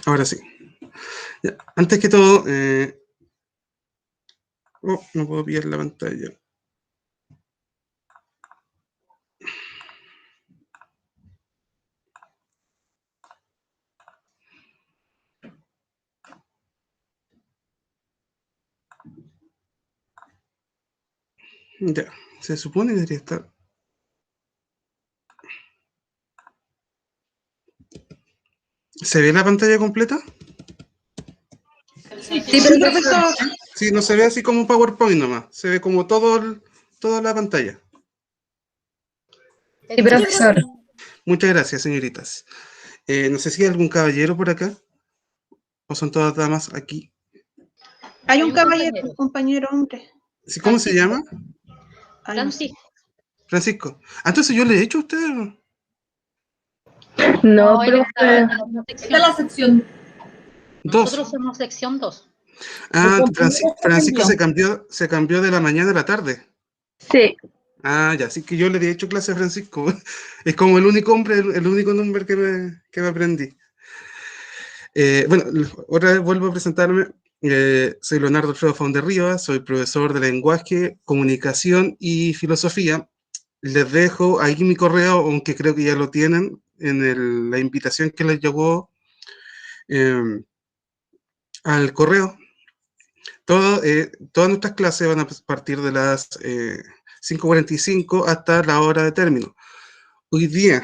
Ahora sí. Ya. Antes que todo, no puedo pillar la pantalla. Ya, se supone que debería estar. ¿Se ve la pantalla completa? Sí, profesor. Sí, no se ve así como un PowerPoint nomás, se ve como toda la pantalla. Sí, profesor. Muchas gracias, señoritas. No sé si hay algún caballero por acá, o son todas damas aquí. Hay un caballero, un compañero hombre. ¿Sí, cómo se llama? Francisco. Francisco. Ah, entonces yo le he hecho a usted. No, él está en profe. la Esta es la sección. Nosotros Dos. somos sección 2. Ah, Mi compañero Francisco cambió. se cambió de la mañana a la tarde. Sí. Ah, ya, sí que yo le había hecho clase a Francisco. Es como el único hombre, el único nombre que me aprendí. Bueno, otra vez vuelvo a presentarme. Soy Leonardo Alfredo Faunde Rivas, soy profesor de lenguaje, comunicación y filosofía. Les dejo ahí mi correo, aunque creo que ya lo tienen, en la invitación que les llegó al correo. Todas nuestras clases van a partir de las 5:45 hasta la hora de término. Hoy día,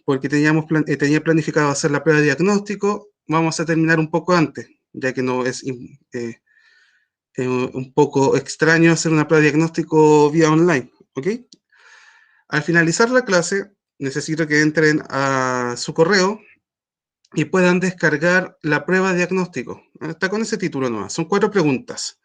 porque tenía planificado hacer la prueba de diagnóstico, vamos a terminar un poco antes, ya que no es un poco extraño hacer una prueba de diagnóstico vía online, ¿ok? Al finalizar la clase, necesito que entren a su correo y puedan descargar la prueba de diagnóstico. Está con ese título nomás, son 4 preguntas.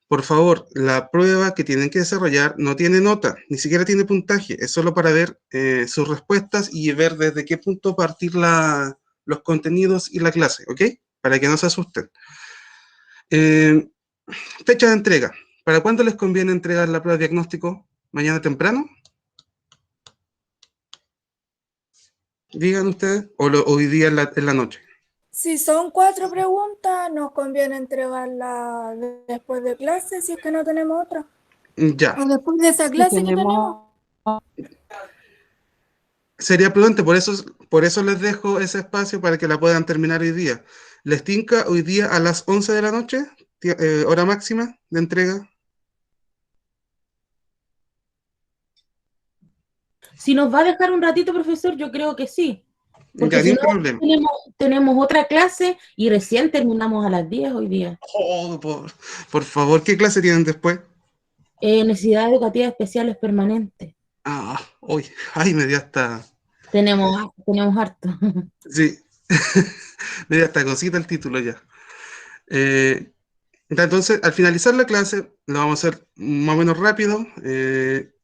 Por favor, la prueba que tienen que desarrollar no tiene nota, ni siquiera tiene puntaje, es solo para ver sus respuestas y ver desde qué punto partir los contenidos y la clase, ¿ok? Para que no se asusten. Fecha de entrega. ¿Para cuándo les conviene entregar la prueba de diagnóstico? ¿Mañana temprano? Digan ustedes, o hoy día en la noche. Si son 4 preguntas, nos conviene entregarla después de clase, si es que no tenemos otra. Ya. O después de esa clase que tenemos. Sería prudente, por eso les dejo ese espacio para que la puedan terminar hoy día. ¿Les tinca hoy día a las 11 de la noche? Hora máxima de entrega. Si nos va a dejar un ratito, profesor, yo creo que sí. Porque Ya, ni si un no, problema. tenemos otra clase y recién terminamos a las 10 hoy día. Oh, por favor, ¿qué clase tienen después? Necesidades educativas especiales permanentes. Ah, hoy, ay, me dio hasta, Tenemos harto. sí, me dio hasta cosita el título ya. Entonces, al finalizar la clase, lo vamos a hacer más o menos rápido.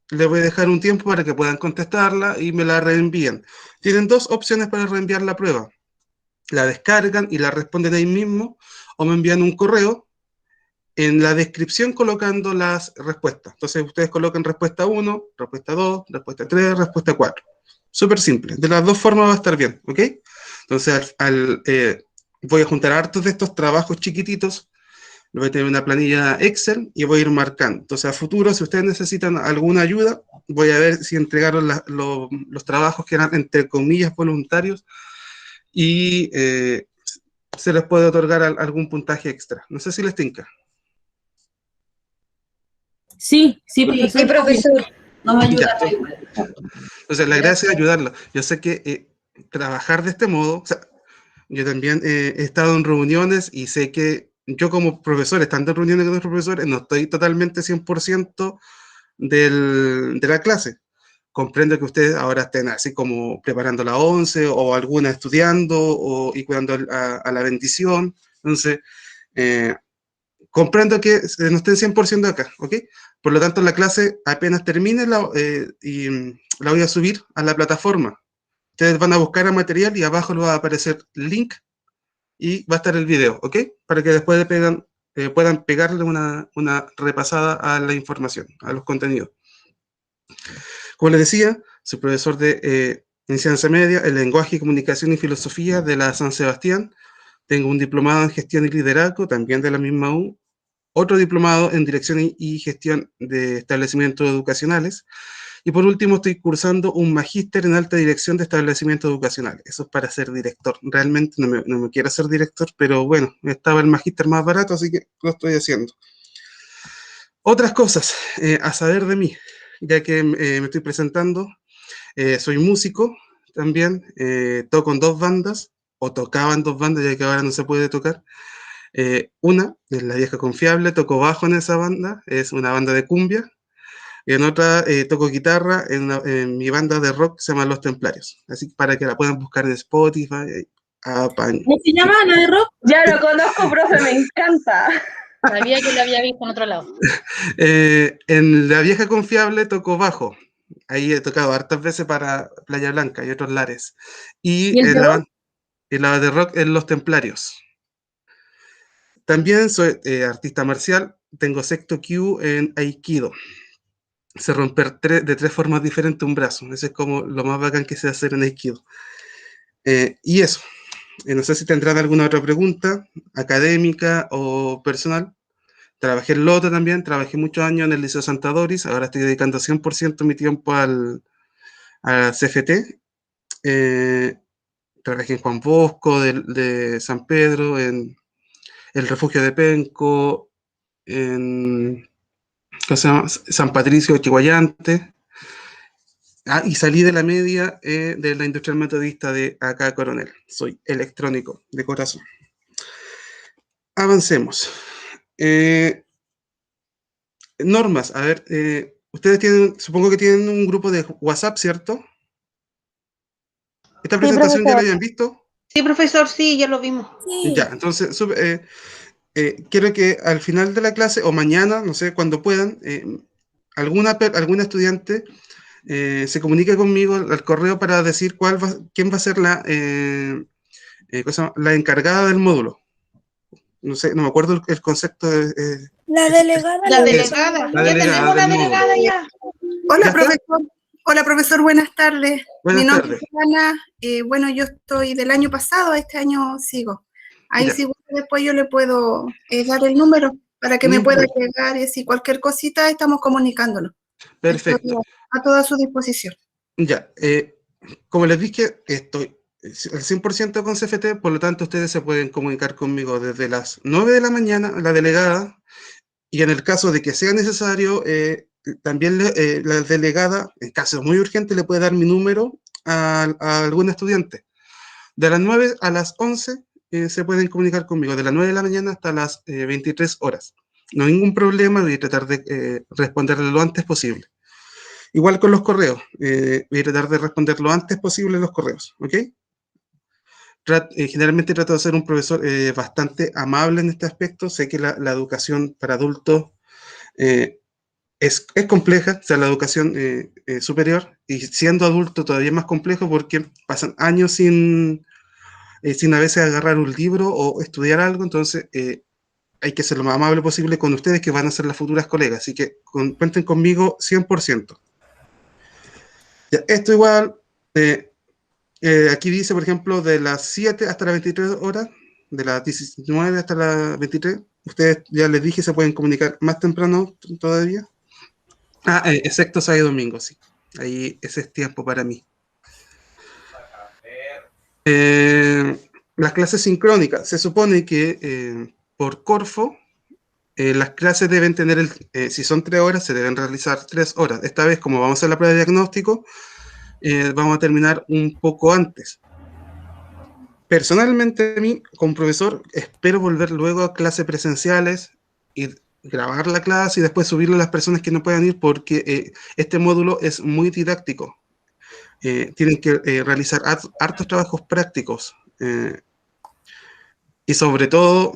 Les voy a dejar un tiempo para que puedan contestarla y me la reenvíen. Tienen 2 opciones para reenviar la prueba. La descargan y la responden ahí mismo, o me envían un correo en la descripción colocando las respuestas. Entonces, ustedes colocan respuesta 1, respuesta 2, respuesta 3, respuesta 4. Súper simple. De las 2 formas va a estar bien, ¿ok? Entonces, voy a juntar hartos de estos trabajos chiquititos. Voy a tener una planilla Excel y voy a ir marcando. Entonces, a futuro, si ustedes necesitan alguna ayuda, voy a ver si entregaron los trabajos que eran, entre comillas, voluntarios y se les puede otorgar algún puntaje extra. No sé si les tinca. Sí, profesor. Sí, profesor. Nos ayuda. Entonces, la gracia es ayudarlo. Yo sé que trabajar de este modo, o sea, yo también he estado en reuniones y sé que yo como profesor, estando en reuniones con otros profesores, no estoy totalmente 100% de la clase. Comprendo que ustedes ahora estén así como preparando la 11 o alguna estudiando y cuidando a la bendición. Entonces, comprendo que no estén 100% acá, ¿ok? Por lo tanto, la clase apenas termine y la voy a subir a la plataforma. Ustedes van a buscar el material y abajo les va a aparecer link y va a estar el video, ¿ok? Para que después puedan pegarle una repasada a la información, a los contenidos. Como les decía, soy profesor de enseñanza media, el lenguaje, comunicación y filosofía de la San Sebastián. Tengo un diplomado en gestión y liderazgo, también de la misma U, otro diplomado en dirección y gestión de establecimientos educacionales, y por último estoy cursando un magíster en alta dirección de establecimientos educacionales. Eso es para ser director. Realmente no me quiero ser director, pero bueno, estaba el magíster más barato, así que lo estoy haciendo. Otras cosas a saber de mí, ya que me estoy presentando. Soy músico también, toco en 2 bandas, o tocaba en 2 bandas, ya que ahora no se puede tocar. Una es La Vieja Confiable, toco bajo en esa banda, es una banda de cumbia. Y en otra toco guitarra en mi banda de rock, se llama Los Templarios. Así que para que la puedan buscar en Spotify, apaño. ¿Cómo se llama la de rock? Ya lo conozco, profe, me encanta. Sabía que lo había visto en otro lado. En La Vieja Confiable toco bajo. Ahí he tocado hartas veces para Playa Blanca y otros lares. ¿Y Y el de rock? en la de rock en Los Templarios. También soy artista marcial. Tengo sexto Q en Aikido. Sé romper de 3 formas diferentes un brazo. Eso es como lo más bacán que sé hacer en Aikido. Y eso. No sé si tendrán alguna otra pregunta, académica o personal. Trabajé en Loto también, trabajé muchos años en el Liceo Santa Doris, ahora estoy dedicando 100% mi tiempo al CFT. Trabajé en Juan Bosco, de San Pedro, en el Refugio de Penco, en ¿cómo se llama? San Patricio de Chihuayante. Y salí de la media de la Industrial Metodista de acá Coronel. Soy electrónico de corazón. Avancemos. Normas, a ver, ustedes tienen, supongo que tienen un grupo de WhatsApp, ¿cierto? ¿Esta presentación ya la habían visto? Sí, profesor, sí, ya lo vimos. Sí. Ya, entonces quiero que al final de la clase o mañana, no sé, cuando puedan, alguna estudiante se comunique conmigo al correo para decir quién va a ser la encargada del módulo. No sé, no me acuerdo el concepto de... La delegada. La la delegada. La Ya delegada tenemos la del módulo. delegada ya. ¿Ya Hola, está? profesor. Hola, profesor, buenas tardes. Buenas Mi nombre tardes. es Ana. Bueno, yo estoy del año pasado, este año sigo. Ahí Ya. si gusta, después yo le puedo dar el número para que me pueda llegar y si cualquier cosita estamos comunicándonos. Perfecto. Estoy a toda su disposición. Ya, como les dije, estoy al 100% con CFT, por lo tanto ustedes se pueden comunicar conmigo desde las 9 de la mañana, la delegada, y en el caso de que sea necesario, también la delegada, en caso muy urgente, le puede dar mi número a algún estudiante. De las 9 a las 11 se pueden comunicar conmigo, de las 9 de la mañana hasta las 23 horas. No hay ningún problema, voy a tratar de responderle lo antes posible. Igual con los correos, voy a tratar de responder lo antes posible los correos, ¿ok? Generalmente trato de ser un profesor bastante amable en este aspecto. Sé que la educación para adultos es compleja, o sea, la educación superior, y siendo adulto todavía es más complejo porque pasan años sin a veces agarrar un libro o estudiar algo, entonces hay que ser lo más amable posible con ustedes que van a ser las futuras colegas, así que cuenten conmigo 100%. Ya, esto igual, aquí dice, por ejemplo, de las 7 hasta las 23 horas, de las 19 hasta las 23, ustedes ya les dije, se pueden comunicar más temprano todavía. Excepto sábado y domingo, sí. Ahí ese es tiempo para mí. Las clases sincrónicas, se supone que por Corfo, las clases deben tener, si son 3 horas, se deben realizar 3 horas. Esta vez, como vamos a hacer la prueba de diagnóstico, vamos a terminar un poco antes. Personalmente, a mí, como profesor, espero volver luego a clases presenciales y grabar la clase y después subirlo a las personas que no puedan ir, porque este módulo es muy didáctico. Tienen que realizar hartos trabajos prácticos y sobre todo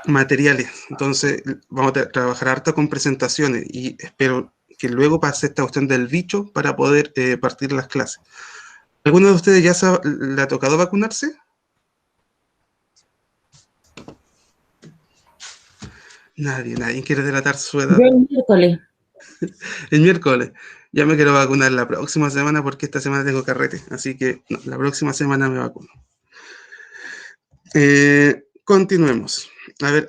materiales. Entonces vamos a trabajar harto con presentaciones y espero que luego pase esta cuestión del bicho para poder partir las clases. ¿Alguno de ustedes ya le ha tocado vacunarse? Nadie quiere delatar su edad. Yo el miércoles. El miércoles. Ya me quiero vacunar la próxima semana porque esta semana tengo carrete. Así que no, la próxima semana me vacuno. Continuemos. A ver,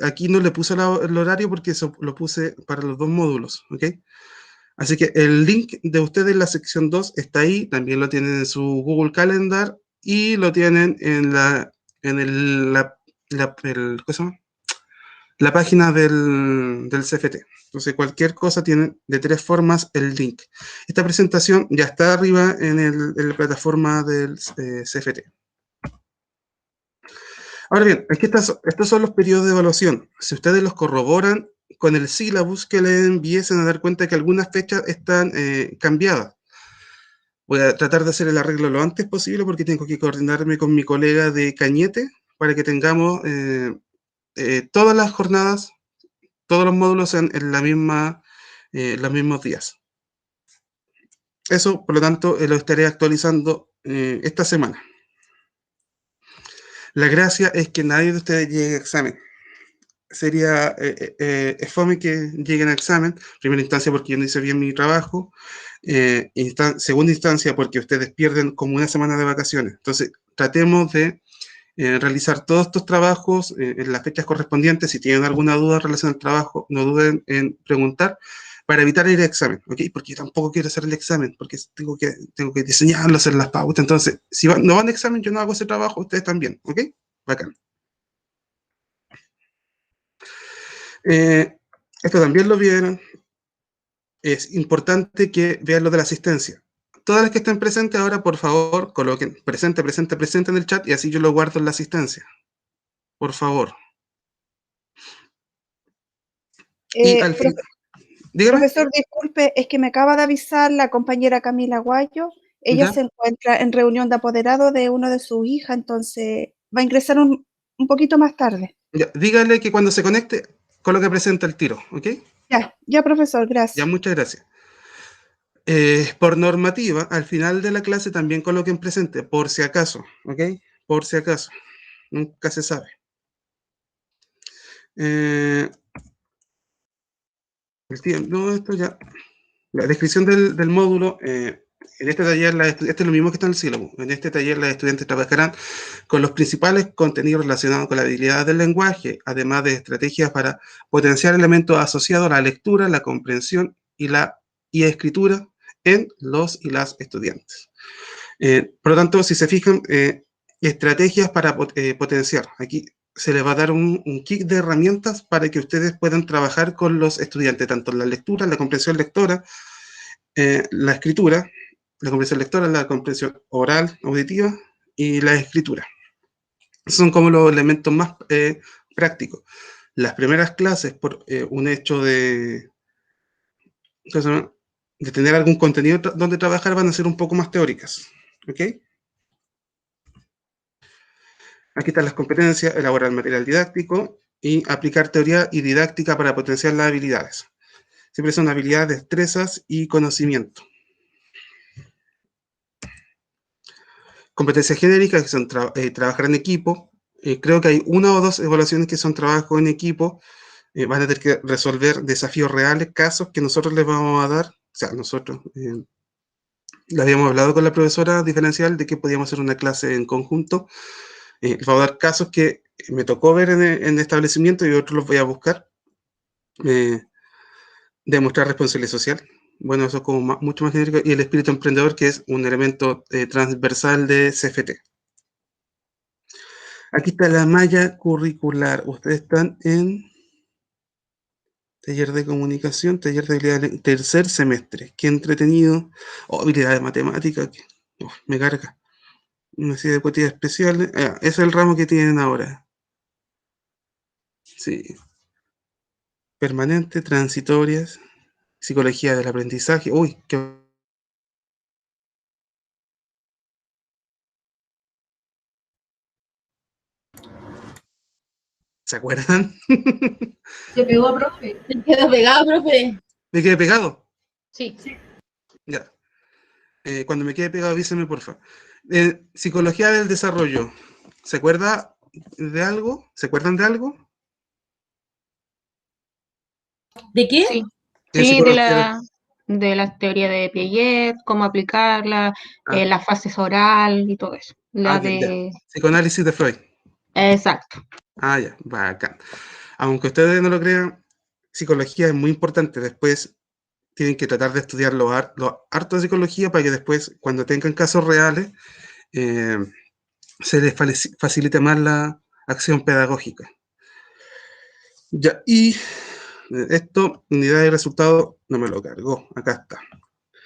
aquí no le puse el horario porque eso lo puse para los dos módulos, ¿ok? Así que el link de ustedes en la sección 2 está ahí, también lo tienen en su Google Calendar y lo tienen en ¿cómo se llama? La página del CFT. Entonces, cualquier cosa tiene de 3 formas el link. Esta presentación ya está arriba en la plataforma del CFT. Ahora bien, aquí estos son los periodos de evaluación. Si ustedes los corroboran con el sílabus que le envié, se van a dar cuenta que algunas fechas están cambiadas. Voy a tratar de hacer el arreglo lo antes posible porque tengo que coordinarme con mi colega de Cañete para que tengamos todas las jornadas, todos los módulos en los mismos días. Eso, por lo tanto, lo estaré actualizando esta semana. La gracia es que nadie de ustedes llegue a examen. Sería fome que lleguen a examen, primera instancia porque yo no hice bien mi trabajo, segunda instancia porque ustedes pierden como una semana de vacaciones. Entonces, tratemos de realizar todos estos trabajos en las fechas correspondientes. Si tienen alguna duda en relación al trabajo, no duden en preguntar para evitar ir a examen, ¿ok? Porque yo tampoco quiero hacer el examen, porque tengo que diseñarlo, hacer las pautas. Entonces, si no van a examen, yo no hago ese trabajo, ustedes también, ¿ok? Bacán. Esto también lo vieron. Es importante que vean lo de la asistencia. Todas las que estén presentes ahora, por favor, coloquen presente, presente, presente en el chat y así yo lo guardo en la asistencia. Por favor. Y al fin, dígame. Profesor, disculpe, es que me acaba de avisar la compañera Camila Guayo. Ella ¿Ya? se encuentra en reunión de apoderado de uno de sus hijas, entonces va a ingresar un poquito más tarde. Ya, dígale que cuando se conecte, coloque presente el tiro, ¿ok? Ya, profesor, Ya, gracias. muchas gracias. Por normativa, al final de la clase también coloquen presente, por si acaso, ¿ok? Por si acaso. Nunca se sabe. No, esto ya. La descripción del módulo. En este taller, este es lo mismo que está en el sílabo. En este taller, las estudiantes trabajarán con los principales contenidos relacionados con la habilidad del lenguaje, además de estrategias para potenciar elementos asociados a la lectura, la comprensión y la escritura en los y las estudiantes. Por lo tanto, si se fijan, estrategias para potenciar. Aquí se les va a dar un kit de herramientas para que ustedes puedan trabajar con los estudiantes, tanto en la lectura, la comprensión lectora, la escritura, la comprensión lectora, la comprensión oral, auditiva y la escritura. Son como los elementos más prácticos. Las primeras clases, por un hecho de tener algún contenido donde trabajar, van a ser un poco más teóricas. ¿Ok? Aquí están las competencias: elaborar material didáctico y aplicar teoría y didáctica para potenciar las habilidades. Siempre son habilidades, destrezas y conocimiento. Competencias genéricas, que son trabajar en equipo. Creo que hay una o dos evaluaciones que son trabajo en equipo. Van a tener que resolver desafíos reales, casos que nosotros les vamos a dar. O sea, nosotros le habíamos hablado con la profesora diferencial de que podíamos hacer una clase en conjunto. Les voy a dar casos que me tocó ver en el establecimiento y otros los voy a buscar. Demostrar responsabilidad social. Bueno, eso es como mucho más genérico. Y el espíritu emprendedor, que es un elemento transversal de CFT. Aquí está la malla curricular. Ustedes están en taller de comunicación, taller de habilidad, tercer semestre. Qué entretenido. Oh, habilidad de matemática. Me carga. Una serie de cuestiones especiales. Ese es el ramo que tienen ahora. Sí. Permanente, transitorias, psicología del aprendizaje. Uy, qué... ¿Se acuerdan? Se pegó, profe. Se quedó pegado, profe. ¿Me quedé pegado? Sí. Ya. Cuando me quede pegado, avísame, porfa. Psicología del desarrollo. ¿Se acuerda de algo? ¿Se acuerdan de algo? ¿De qué? Sí. En Sí, de psicología la... de la teoría de Piaget, cómo aplicarla, Ah, las fases oral y todo eso. La ok, ya. de... Psicoanálisis de Freud. Exacto. Ah, ya, bacán. Aunque ustedes no lo crean, psicología es muy importante. Después tienen que tratar de estudiar lo harto de psicología para que después, cuando tengan casos reales, eh, se les facilite más la acción pedagógica. Ya, y esto, unidad de resultado, no me lo cargó, acá está.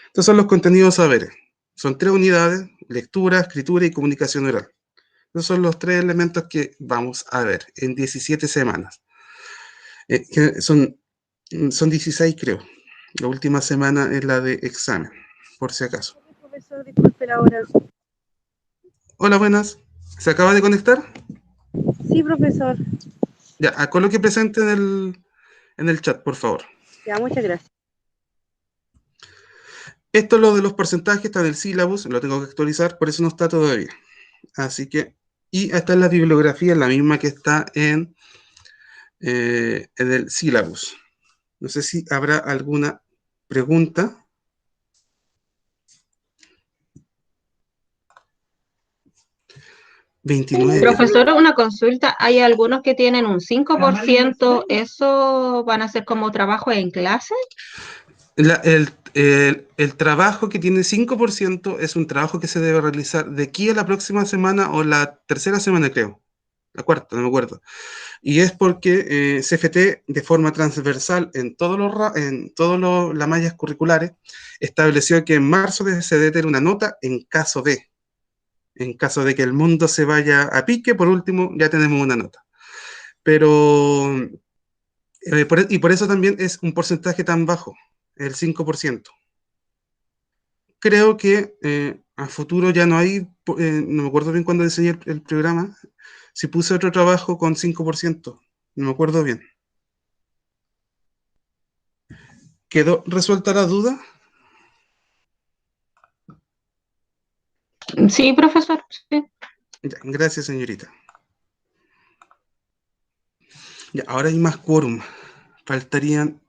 Estos son los contenidos saberes. Son 3 unidades: lectura, escritura y comunicación oral. Esos son los 3 elementos que vamos a ver en 17 semanas. Son 16, creo. La última semana es la de examen, por si acaso. Profesor, disculpe la hora. Hola, buenas. ¿Se acaba de conectar? Sí, profesor. Ya, coloque presente en el chat, por favor. Ya, muchas gracias. Esto es lo de los porcentajes, está en el sílabus, lo tengo que actualizar, por eso no está todavía. Así que, y esta es la bibliografía, la misma que está en el sílabus. No sé si habrá alguna pregunta. Profesor, una consulta. Hay algunos que tienen un 5%, ¿eso van a ser como trabajo en clase? El trabajo que tiene 5% es un trabajo que se debe realizar de aquí a la próxima semana o la tercera semana, creo. La cuarta, no me acuerdo. Y es porque CFT, de forma transversal en todas las mallas curriculares, estableció que en marzo se debe tener una nota en caso de. En caso de que el mundo se vaya a pique, por último, ya tenemos una nota. Pero, y por eso también es un porcentaje tan bajo, el 5%. Creo que a futuro ya no hay, no me acuerdo bien cuando diseñé el programa, si puse otro trabajo con 5%, no me acuerdo bien. ¿Quedó resuelta la duda? Sí, profesor. Sí. Ya, gracias, señorita. Ya, ahora hay más quórum. Faltarían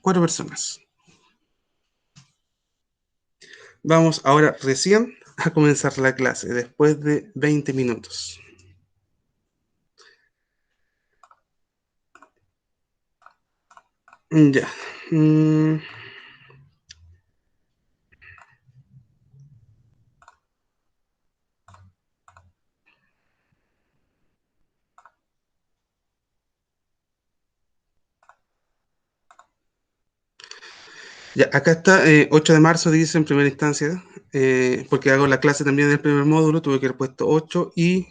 4 personas. Vamos ahora recién a comenzar la clase, después de 20 minutos. Ya. Ya, acá está, 8 de marzo dice en primera instancia, porque hago la clase también del primer módulo, tuve que haber puesto 8 y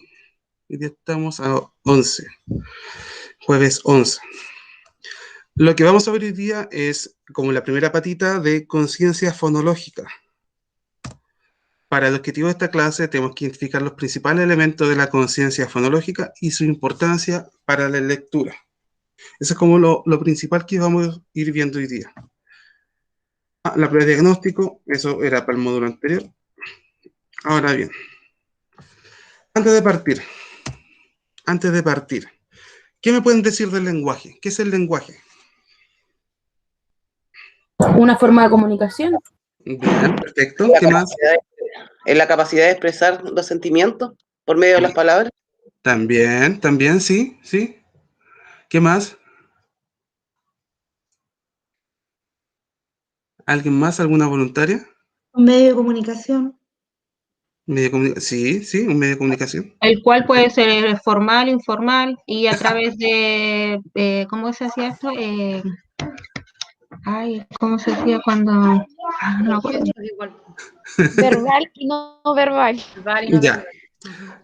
ya estamos a 11, jueves 11. Lo que vamos a ver hoy día es como la primera patita de conciencia fonológica. Para el objetivo de esta clase tenemos que identificar los principales elementos de la conciencia fonológica y su importancia para la lectura. Eso es como lo principal que vamos a ir viendo hoy día. La prueba de diagnóstico, eso era para el módulo anterior. Ahora bien, antes de partir, ¿qué me pueden decir del lenguaje? ¿Qué es el lenguaje? Una forma de comunicación. Bien, perfecto. ¿Qué más? Es la capacidad de expresar los sentimientos por medio de las palabras. También, sí. ¿Qué más? ¿Alguien más? ¿Alguna voluntaria? Un medio de comunicación. Sí, un medio de comunicación. El cual puede ser formal, informal y a través de, ¿cómo se hacía esto? ¿Cómo se hacía cuando? No me acuerdo. Verbal y no verbal. Ya.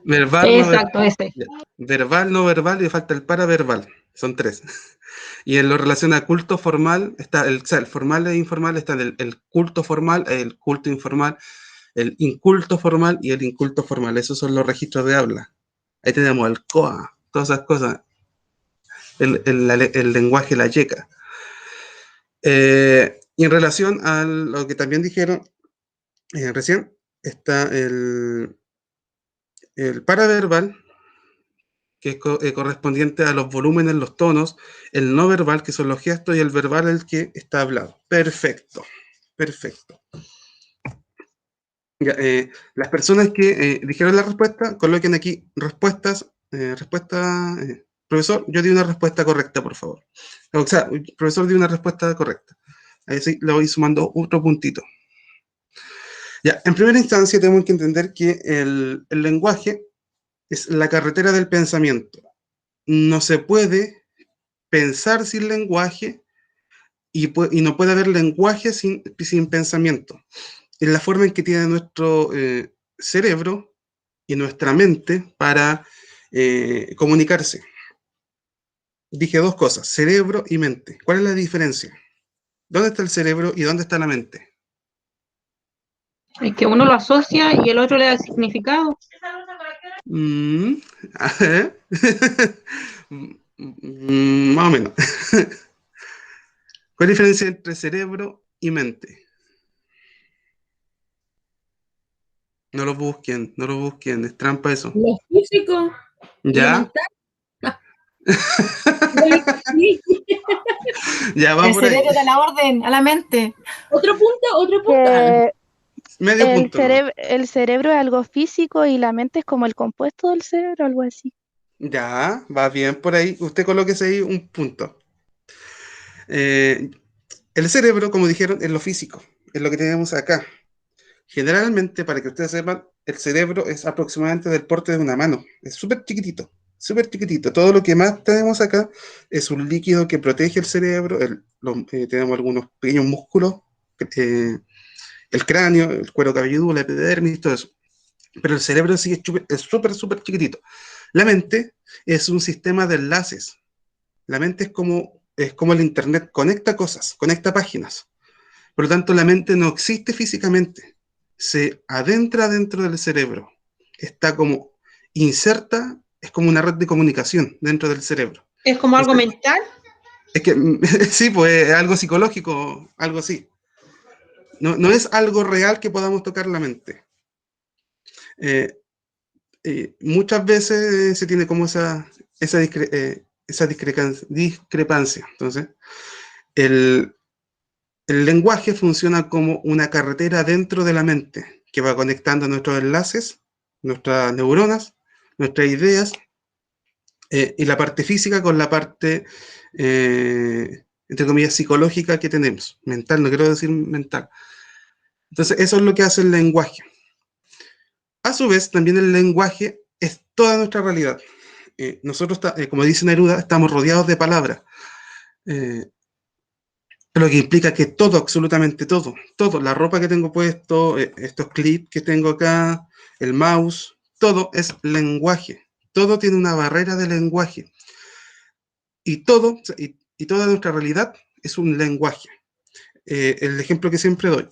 Verbal, exacto, ese. Verbal, no verbal, y falta el paraverbal. Son 3. Y en lo relaciona a culto formal, está el formal e informal, están el culto formal, el culto informal, el inculto formal y el inculto formal. Esos son los registros de habla. Ahí tenemos el COA, todas esas cosas. El lenguaje, la yeca. Y en relación a lo que también dijeron recién, está el paraverbal, que es correspondiente a los volúmenes, los tonos, el no verbal, que son los gestos, y el verbal, el que está hablado. Perfecto. Perfecto. Ya, las personas que dijeron la respuesta, coloquen aquí respuestas. Profesor, yo di una respuesta correcta, por favor. O sea, profesor dio una respuesta correcta. Ahí sí le voy sumando otro puntito. Ya, en primera instancia tenemos que entender que el lenguaje es la carretera del pensamiento. No se puede pensar sin lenguaje y no puede haber lenguaje sin pensamiento. Es la forma en que tiene nuestro cerebro y nuestra mente para comunicarse. Dije dos cosas, cerebro y mente. ¿Cuál es la diferencia? ¿Dónde está el cerebro y dónde está la mente? Es que uno lo asocia y el otro le da el significado. Más o menos. ¿Cuál es la diferencia entre cerebro y mente? No lo busquen, es trampa eso. Lo físico. ¿Ya? Ya va El por ahí. cerebro da la orden a la mente. Otro punto. Medio punto. El cerebro es algo físico y la mente es como el compuesto del cerebro, algo así. Ya, va bien por ahí. Usted colóquese ahí un punto. El cerebro, como dijeron, es lo físico, es lo que tenemos acá. Generalmente, para que ustedes sepan, el cerebro es aproximadamente del porte de una mano. Es súper chiquitito, súper chiquitito. Todo lo que más tenemos acá es un líquido que protege el cerebro. Tenemos algunos pequeños músculos, el cráneo, el cuero cabelludo, la epidermis, todo eso. Pero el cerebro sí es súper, súper chiquitito. La mente es un sistema de enlaces. La mente es como el internet, conecta cosas, conecta páginas. Por lo tanto, la mente no existe físicamente, se adentra dentro del cerebro, está como inserta, es como una red de comunicación dentro del cerebro. ¿Es como algo mental? Es que sí, pues es algo psicológico, algo así. No es algo real que podamos tocar la mente. Muchas veces se tiene como esa discrepancia. Entonces, el lenguaje funciona como una carretera dentro de la mente que va conectando nuestros enlaces, nuestras neuronas, nuestras ideas, y la parte física con la parte, entre comillas, psicológica que tenemos. Mental, no quiero decir mental. Entonces, eso es lo que hace el lenguaje. A su vez, también el lenguaje es toda nuestra realidad. Nosotros, como dice Neruda, estamos rodeados de palabras. Lo que implica que todo, absolutamente todo, la ropa que tengo puesto, estos clips que tengo acá, el mouse, todo es lenguaje. Todo tiene una barrera de lenguaje. Y toda nuestra realidad es un lenguaje. El ejemplo que siempre doy.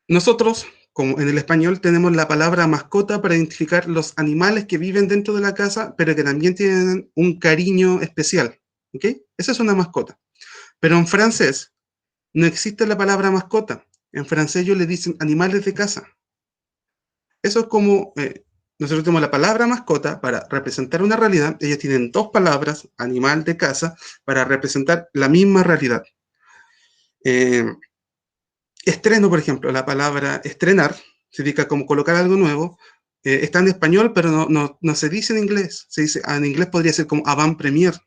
Nosotros, como en el español, tenemos la palabra mascota para identificar los animales que viven dentro de la casa, pero que también tienen un cariño especial. ¿Ok? Esa es una mascota. Pero en francés no existe la palabra mascota. En francés ellos le dicen animales de casa. Eso es como, nosotros tenemos la palabra mascota para representar una realidad. Ellos tienen dos palabras, animal de casa, para representar la misma realidad. Estreno, por ejemplo, la palabra estrenar, significa como colocar algo nuevo. Está en español, pero no se dice en inglés. Se dice, en inglés podría ser como avant-première.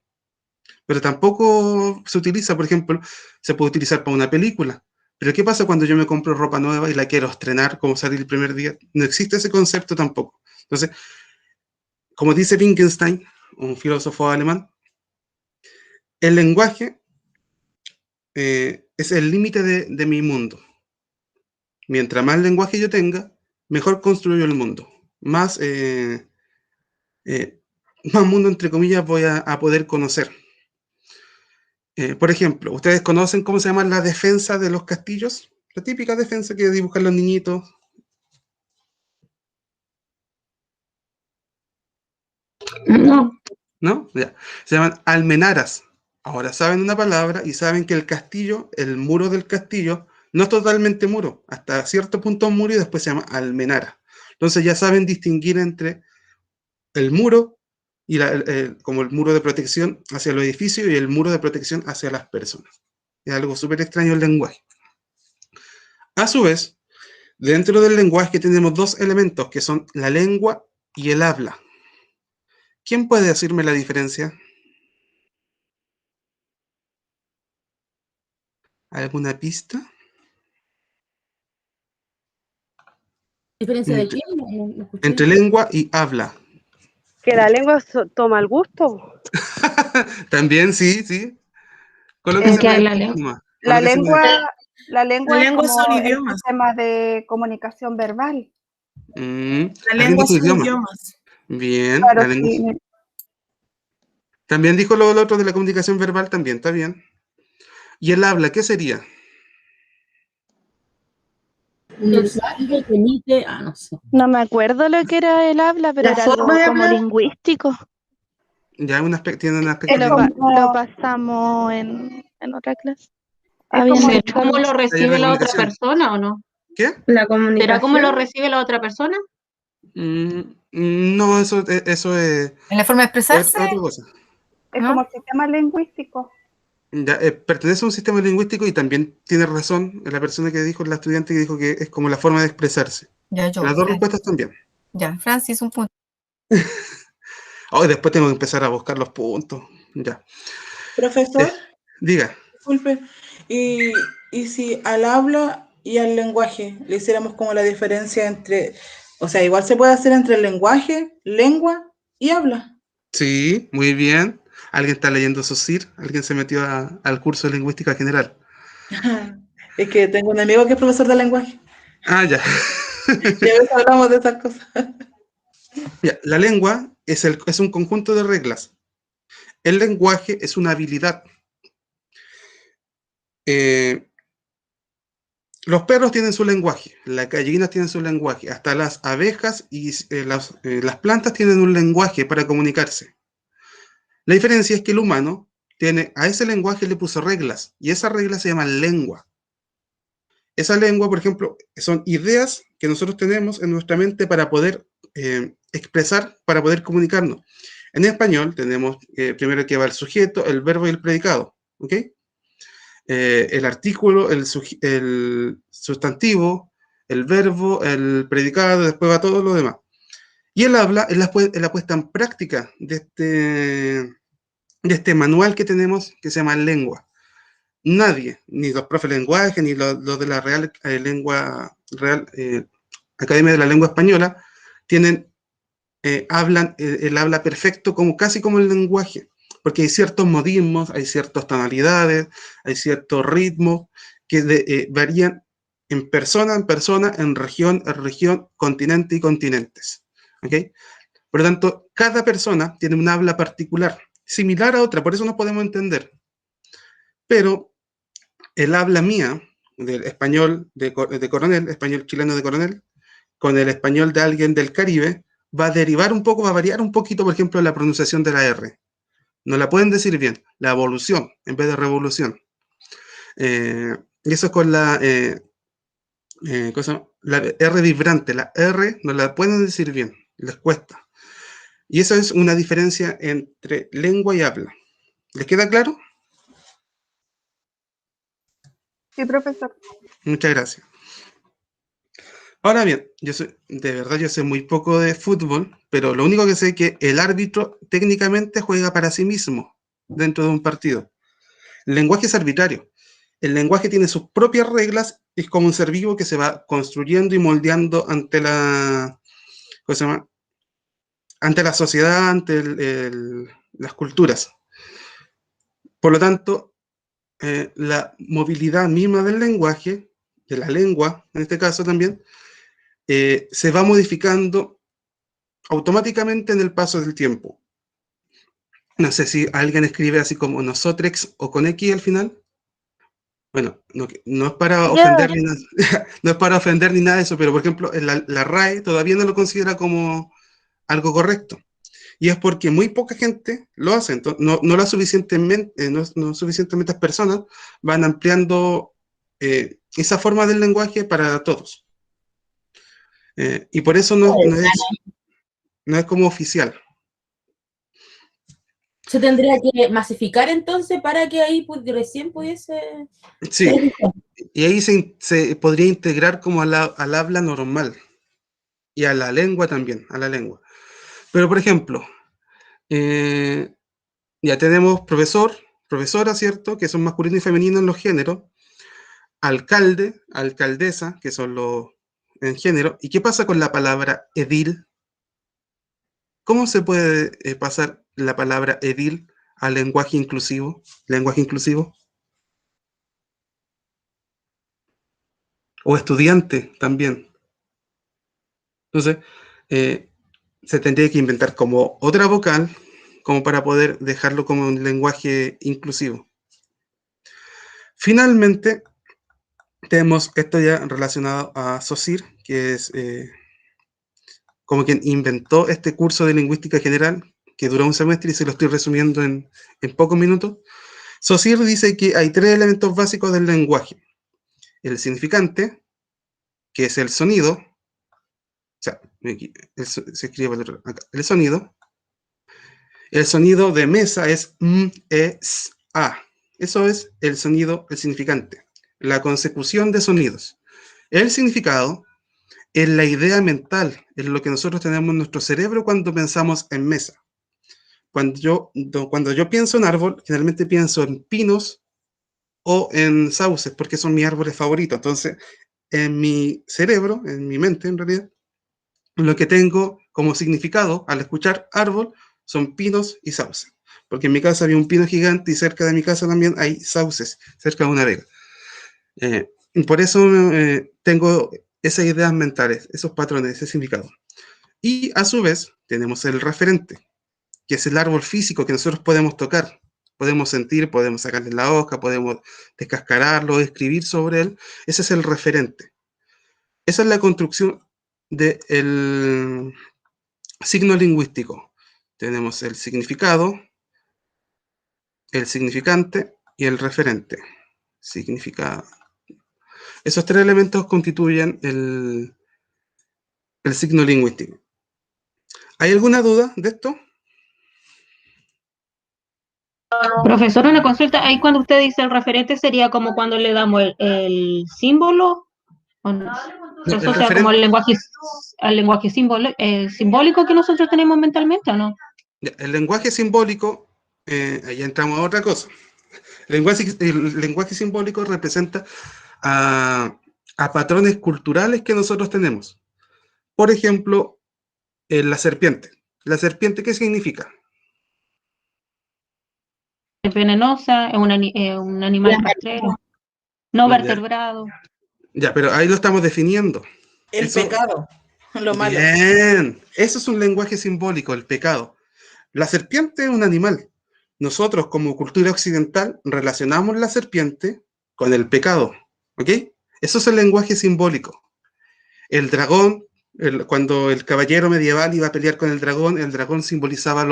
Pero tampoco se utiliza, por ejemplo, se puede utilizar para una película. Pero ¿qué pasa cuando yo me compro ropa nueva y la quiero estrenar, como salir el primer día? No existe ese concepto tampoco. Entonces, como dice Wittgenstein, un filósofo alemán, el lenguaje es el límite de mi mundo. Mientras más lenguaje yo tenga, mejor construyo el mundo. Más mundo, entre comillas, voy a poder conocer. Por ejemplo, ¿ustedes conocen cómo se llama la defensa de los castillos? La típica defensa que dibujan los niñitos. No. ¿No? Ya. Se llaman almenaras. Ahora saben una palabra y saben que el castillo, el muro del castillo, no es totalmente muro. Hasta cierto punto es muro y después se llama almenara. Entonces ya saben distinguir entre el muro y como el muro de protección hacia los edificios y el muro de protección hacia las personas. Es algo súper extraño el lenguaje. A su vez, dentro del lenguaje tenemos dos elementos que son la lengua y el habla. ¿Quién puede decirme la diferencia? ¿Alguna pista? ¿Diferencia de Entre, qué? No escuché. entre lengua y habla. Que la lengua toma el gusto. También, sí, sí. ¿En Colóquese qué más la lengua? encima. La Colóquese más lengua, la lengua La es lengua como son el idiomas. sistema de comunicación verbal. ¿Alguien La lengua dijo son idioma? idiomas. Bien, Claro, la lengua. sí. También dijo lo otro de la comunicación verbal, también, está bien. ¿Y el habla, qué sería? El sonido que emite, no sé. No me acuerdo lo que era el habla, pero La era algo forma de como hablar. lingüístico. Ya tiene un aspecto Es Lo, lingüístico. lo pasamos en otra clase. Es Había como ¿Será mucho cómo habla. lo Taller de recibe la otra comunicación. persona o no? ¿Qué? La ¿Será cómo comunicación. lo recibe la otra persona? No, eso es ¿En la forma de expresarse? otra cosa. Es ¿No? como el sistema lingüístico. Ya, pertenece a un sistema lingüístico y también tiene razón la persona que dijo, la estudiante que dijo que es como la forma de expresarse. Ya, yo. Las dos respuestas también. Ya, Francis, un punto. Oh, después tengo que empezar a buscar los puntos. Ya. Profesor, Diga. disculpe, y si al habla y al lenguaje le hiciéramos como la diferencia entre, o sea, igual se puede hacer entre el lenguaje, lengua y habla. Sí, muy bien. ¿Alguien está leyendo SOSIR? ¿Alguien se metió al curso de lingüística general? Es que tengo un amigo que es profesor de lenguaje Ah, ya. y a veces hablamos de esas cosas. Ya, la lengua es un conjunto de reglas. El lenguaje es una habilidad. Los perros tienen su lenguaje, las gallinas tienen su lenguaje, hasta las abejas y las plantas tienen un lenguaje para comunicarse. La diferencia es que el humano a ese lenguaje le puso reglas, y esas reglas se llaman lengua. Esa lengua, por ejemplo, son ideas que nosotros tenemos en nuestra mente para poder expresar, para poder comunicarnos. En español tenemos primero que va el sujeto, el verbo y el predicado, ¿ok? El artículo, el sustantivo, el verbo, el predicado, después va todo lo demás. Y el habla es la puesta en práctica de este manual que tenemos que se llama lengua. Nadie, ni los profes de lenguaje, ni los de la Real Academia de la Lengua Española, hablan el habla perfecto, casi como el lenguaje, porque hay ciertos modismos, hay ciertas tonalidades, hay ciertos ritmos que varían en persona, en región, continente y continentes. ¿Okay? Por lo tanto, cada persona tiene un habla particular, similar a otra, por eso nos podemos entender. Pero el habla mía, del español de Coronel, español chileno de Coronel, con el español de alguien del Caribe, va a derivar un poco, va a variar un poquito, por ejemplo, la pronunciación de la R. No la pueden decir bien, la evolución en vez de revolución. Y eso es con la R vibrante, la R no la pueden decir bien, les cuesta. Y eso es una diferencia entre lengua y habla. ¿Les queda claro? Sí, profesor. Muchas gracias. Ahora bien, de verdad yo sé muy poco de fútbol, pero lo único que sé es que el árbitro técnicamente juega para sí mismo dentro de un partido. El lenguaje es arbitrario. El lenguaje tiene sus propias reglas, es como un ser vivo que se va construyendo y moldeando ante ¿cómo se llama? Ante la sociedad, ante las culturas. Por lo tanto, la movilidad misma del lenguaje, de la lengua, en este caso también, se va modificando automáticamente en el paso del tiempo. No sé si alguien escribe así como nosotrex o con X al final. Bueno, no es para ofender ni nada, no es para ofender ni nada de eso, pero por ejemplo, la RAE todavía no lo considera como algo correcto. Y es porque muy poca gente lo hace. Entonces, no suficientemente personas van ampliando esa forma del lenguaje para todos. Y por eso no es como oficial. Se tendría que masificar entonces para que ahí recién pudiese... Sí, y ahí se podría integrar como al habla normal y a la lengua también, a la lengua. Pero, por ejemplo, ya tenemos profesor, profesora, ¿cierto? Que son masculino y femenino en los géneros. Alcalde, alcaldesa, que son los en género. ¿Y qué pasa con la palabra edil? ¿Cómo se puede pasar la palabra edil al lenguaje inclusivo? ¿Lenguaje inclusivo? O estudiante también. Entonces, se tendría que inventar como otra vocal, como para poder dejarlo como un lenguaje inclusivo. Finalmente, tenemos esto ya relacionado a Saussure, que es como quien inventó este curso de lingüística general, que duró un semestre y se lo estoy resumiendo en pocos minutos. Saussure dice que hay 3 elementos básicos del lenguaje. El significante, que es el sonido, o sea, se escribe acá, el sonido. El sonido de mesa es m, e, s, a. Eso es el sonido, el significante. La consecución de sonidos. El significado es la idea mental, es lo que nosotros tenemos en nuestro cerebro cuando pensamos en mesa. Cuando yo pienso en árbol, generalmente pienso en pinos o en sauces, porque son mis árboles favoritos. Entonces, en mi cerebro, en mi mente en realidad, lo que tengo como significado al escuchar árbol son pinos y sauces. Porque en mi casa había un pino gigante y cerca de mi casa también hay sauces, cerca de una vega. Y por eso tengo esas ideas mentales, esos patrones, ese significado. Y a su vez tenemos el referente, que es el árbol físico que nosotros podemos tocar, podemos sentir, podemos sacarle la hoja, podemos descascararlo, escribir sobre él. Ese es el referente. Esa es la construcción del signo lingüístico. Tenemos el significado, el significante y el referente. Significado. Esos 3 elementos constituyen el signo lingüístico. ¿Hay alguna duda de esto? Profesor, una consulta. Ahí cuando usted dice el referente sería como cuando le damos el símbolo, ¿o no? Se El asocia como al lenguaje simbólico que nosotros tenemos mentalmente, ¿o no? El lenguaje simbólico, ahí entramos a otra cosa. El lenguaje simbólico representa a patrones culturales que nosotros tenemos. Por ejemplo, la serpiente. ¿La serpiente qué significa? Es venenosa, es un animal rastrero, no vertebrado. Ya, pero ahí lo estamos definiendo. El pecado, lo malo. Bien, eso es un lenguaje simbólico, el pecado. La serpiente es un animal. Nosotros, como cultura occidental, relacionamos la serpiente con el pecado, ¿ok? Eso es el lenguaje simbólico. El dragón, cuando el caballero medieval iba a pelear con el dragón simbolizaba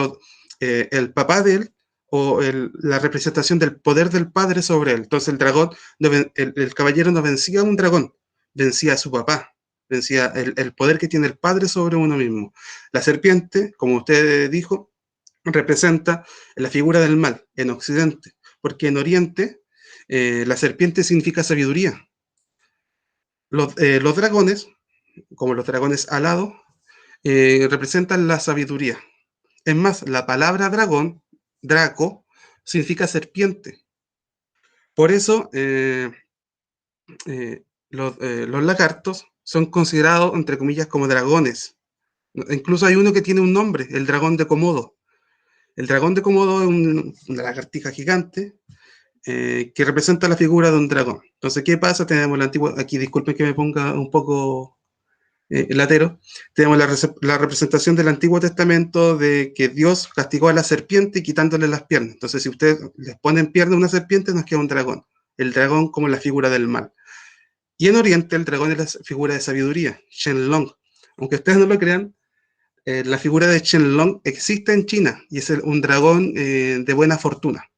el papá de él, o la representación del poder del padre sobre él. Entonces el dragón, el caballero no vencía a un dragón, vencía a su papá, vencía el poder que tiene el padre sobre uno mismo. La serpiente, como usted dijo, representa la figura del mal en Occidente, porque en Oriente la serpiente significa sabiduría. Los dragones, como los dragones alados, representan la sabiduría. Es más, la palabra dragón, draco, significa serpiente. Por eso los lagartos son considerados, entre comillas, como dragones. Incluso hay uno que tiene un nombre, el dragón de Komodo. El dragón de Komodo es una lagartija gigante que representa la figura de un dragón. Entonces, ¿qué pasa? Tenemos la antigua, aquí disculpen que me ponga un poco latero, tenemos la representación del Antiguo Testamento de que Dios castigó a la serpiente quitándole las piernas. Entonces, si ustedes les ponen pierna a una serpiente, nos queda un dragón. El dragón como la figura del mal. Y en Oriente, el dragón es la figura de sabiduría, Shenlong. Aunque ustedes no lo crean, la figura de Shenlong existe en China y es un dragón de buena fortuna.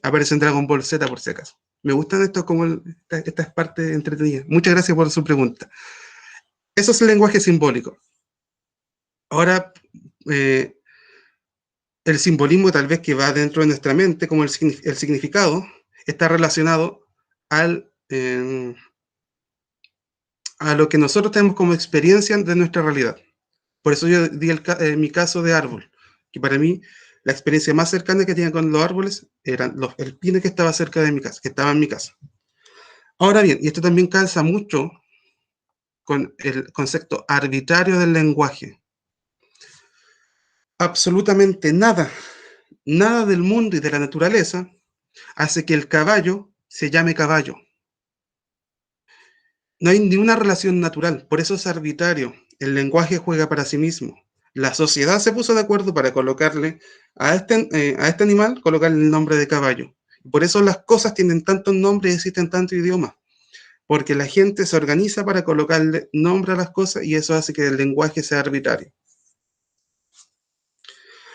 Aparece en Dragon Ball Z por si acaso. Me gustan estos como esta es parte entretenida. Muchas gracias por su pregunta. Eso es el lenguaje simbólico. Ahora, el simbolismo tal vez que va dentro de nuestra mente, como el significado, está relacionado a lo que nosotros tenemos como experiencia de nuestra realidad. Por eso yo di mi caso de árbol, que para mí la experiencia más cercana que tenía con los árboles eran el pino que estaba cerca de mi casa, que estaba en mi casa. Ahora bien, y esto también calza mucho con el concepto arbitrario del lenguaje. Absolutamente nada del mundo y de la naturaleza hace que el caballo se llame caballo. No hay ninguna relación natural, por eso es arbitrario. El lenguaje juega para sí mismo. La sociedad se puso de acuerdo para colocarle a este animal, colocarle el nombre de caballo. Por eso las cosas tienen tantos nombres y existen tantos idiomas. Porque la gente se organiza para colocarle nombre a las cosas y eso hace que el lenguaje sea arbitrario.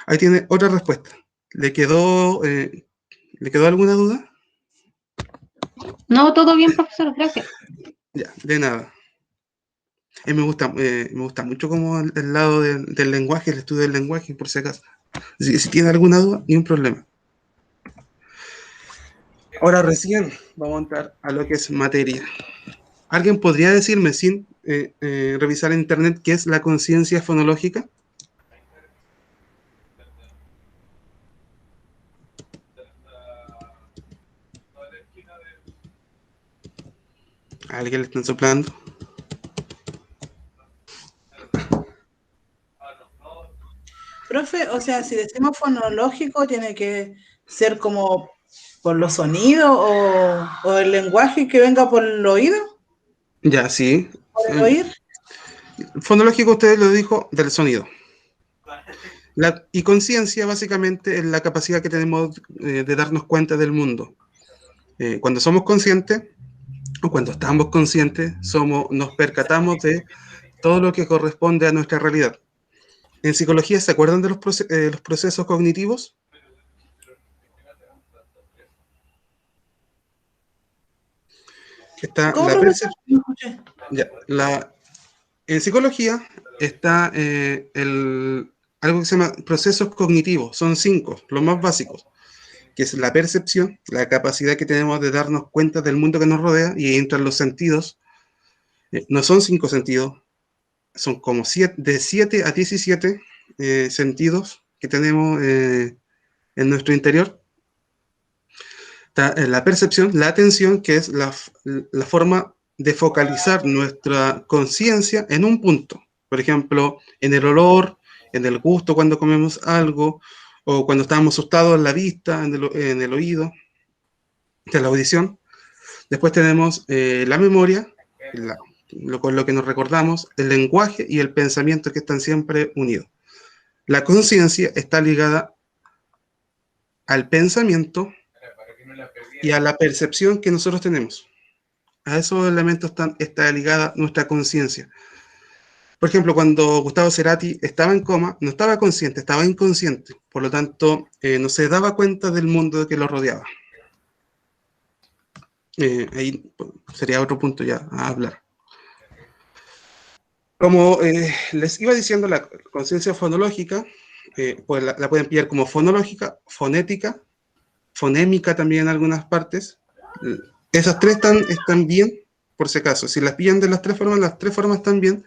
Ahí tiene otra respuesta. ¿Le quedó alguna duda? No, todo bien, profesor, gracias. Ya, de nada. Me gusta mucho como el lado del lenguaje, el estudio del lenguaje, por si acaso. Si tiene alguna duda, ni un problema. Ahora recién vamos a entrar a lo que es materia. ¿Alguien podría decirme, sin revisar en internet, qué es la conciencia fonológica? ¿A alguien le están soplando? Profe, o sea, si decimos fonológico, tiene que ser como por los sonidos o el lenguaje que venga por el oído, Ya, sí. por el oír. Fonológico, usted lo dijo, del sonido. Y conciencia, básicamente, es la capacidad que tenemos de darnos cuenta del mundo. Cuando somos conscientes, o cuando estamos conscientes, nos percatamos de todo lo que corresponde a nuestra realidad. En psicología, ¿se acuerdan de los procesos cognitivos? Está ¿Cómo, la profesor? percepción. En psicología está algo que se llama procesos cognitivos. Son 5, los más básicos, que es la percepción, la capacidad que tenemos de darnos cuenta del mundo que nos rodea, y entran los sentidos. No son 5 sentidos, son como de 7 a 17 sentidos que tenemos en nuestro interior. Está la percepción, la atención, que es la forma de focalizar nuestra conciencia en un punto. Por ejemplo, en el olor, en el gusto cuando comemos algo, o cuando estamos asustados, en la vista, en el oído, en la audición. Después tenemos la memoria, con lo que nos recordamos, el lenguaje y el pensamiento, que están siempre unidos. La conciencia está ligada al pensamiento y a la percepción que nosotros tenemos. A esos elementos está ligada nuestra conciencia. Por ejemplo, cuando Gustavo Cerati estaba en coma, no estaba consciente, estaba inconsciente. Por lo tanto, no se daba cuenta del mundo que lo rodeaba. Ahí sería otro punto ya a hablar. Como les iba diciendo, la conciencia fonológica, pues la pueden pillar como fonológica, fonética, fonémica también en algunas partes. Esas 3 están bien, por si acaso. Si las pillan de las 3 formas están bien.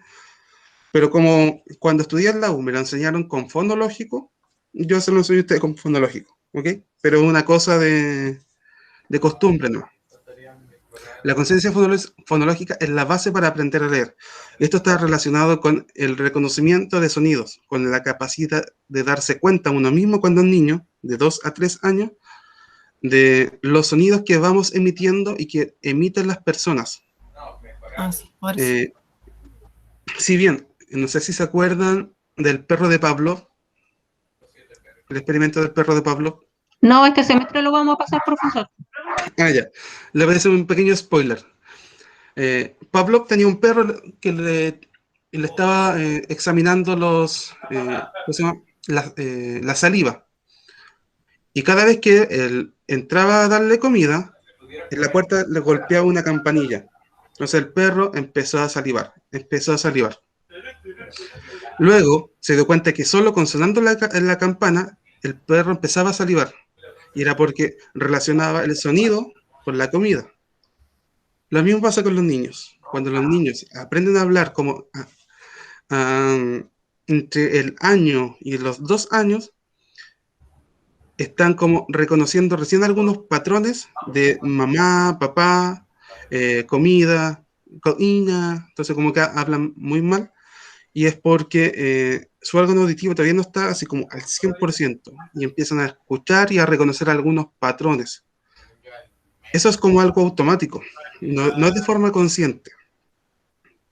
Pero como cuando estudié en la U me lo enseñaron con fonológico, yo se lo enseño a ustedes con fonológico, ¿ok? Pero es una cosa de costumbre, ¿no? La conciencia fonológica es la base para aprender a leer. Esto está relacionado con el reconocimiento de sonidos, con la capacidad de darse cuenta uno mismo cuando es niño, de 2 a 3 años, de los sonidos que vamos emitiendo y que emiten las personas. Si bien, no sé si se acuerdan del perro de Pavlov, el experimento del perro de Pavlov. No, este semestre lo vamos a pasar, profesor. Ya. Le voy a hacer un pequeño spoiler. Pavlov tenía un perro que le estaba examinando la saliva. Y cada vez que él entraba a darle comida, en la puerta le golpeaba una campanilla. Entonces el perro empezó a salivar. Luego se dio cuenta que solo con sonando la campana, el perro empezaba a salivar. Y era porque relacionaba el sonido con la comida. Lo mismo pasa con los niños. Cuando los niños aprenden a hablar como entre el año y los 2 años, están como reconociendo recién algunos patrones de mamá, papá, comida, coina, entonces como que hablan muy mal, y es porque su órgano auditivo todavía no está así como al 100%, y empiezan a escuchar y a reconocer algunos patrones. Eso es como algo automático, no es de forma consciente.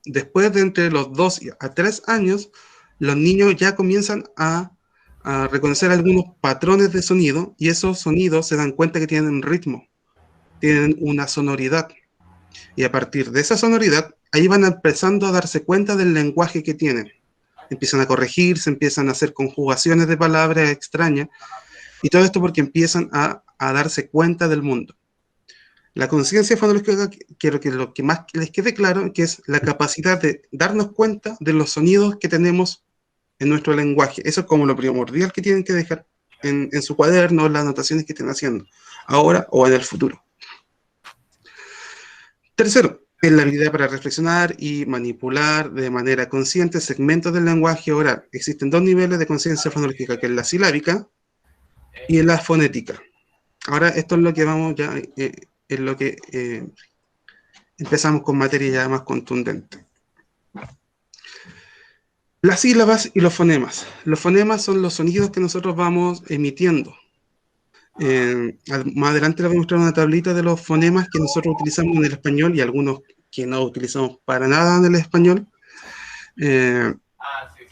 Después de entre los 2 a 3 años, los niños ya comienzan a reconocer algunos patrones de sonido, y esos sonidos se dan cuenta que tienen ritmo, tienen una sonoridad. Y a partir de esa sonoridad, ahí van empezando a darse cuenta del lenguaje que tienen. Empiezan a corregirse, empiezan a hacer conjugaciones de palabras extrañas, y todo esto porque empiezan a darse cuenta del mundo. La conciencia fonológica, quiero que lo que más les quede claro, que es la capacidad de darnos cuenta de los sonidos que tenemos en nuestro lenguaje. Eso es como lo primordial que tienen que dejar en su cuaderno, las anotaciones que estén haciendo, ahora o en el futuro. Tercero, es la habilidad para reflexionar y manipular de manera consciente segmentos del lenguaje oral. Existen 2 niveles de conciencia fonológica, que es la silábica y la fonética. Ahora, esto es lo que vamos ya, es lo que empezamos con materia ya más contundente. Las sílabas y los fonemas. Los fonemas son los sonidos que nosotros vamos emitiendo. Más adelante les voy a mostrar una tablita de los fonemas que nosotros utilizamos en el español y algunos que no utilizamos para nada en el español.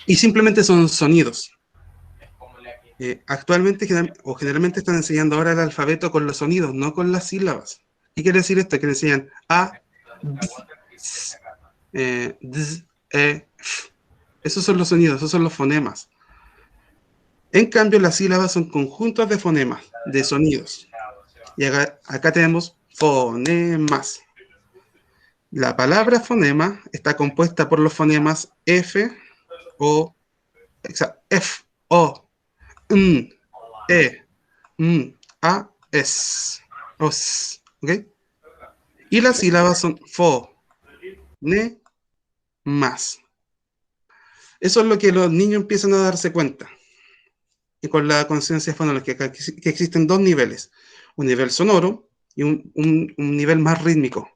Y simplemente son sonidos. Actualmente o generalmente están enseñando ahora el alfabeto con los sonidos, no con las sílabas. ¿Qué quiere decir esto? Que le enseñan A, D, S, D, E, F. Esos son los sonidos, esos son los fonemas. En cambio, las sílabas son conjuntos de fonemas, de sonidos. Y acá tenemos fonemas. La palabra fonema está compuesta por los fonemas F, O, F, O, N, E, M, A, S, OS, ¿ok? Y las sílabas son fo, ne, más. Eso es lo que los niños empiezan a darse cuenta. Y con la conciencia fonológica, que existen 2 niveles. Un nivel sonoro y un nivel más rítmico.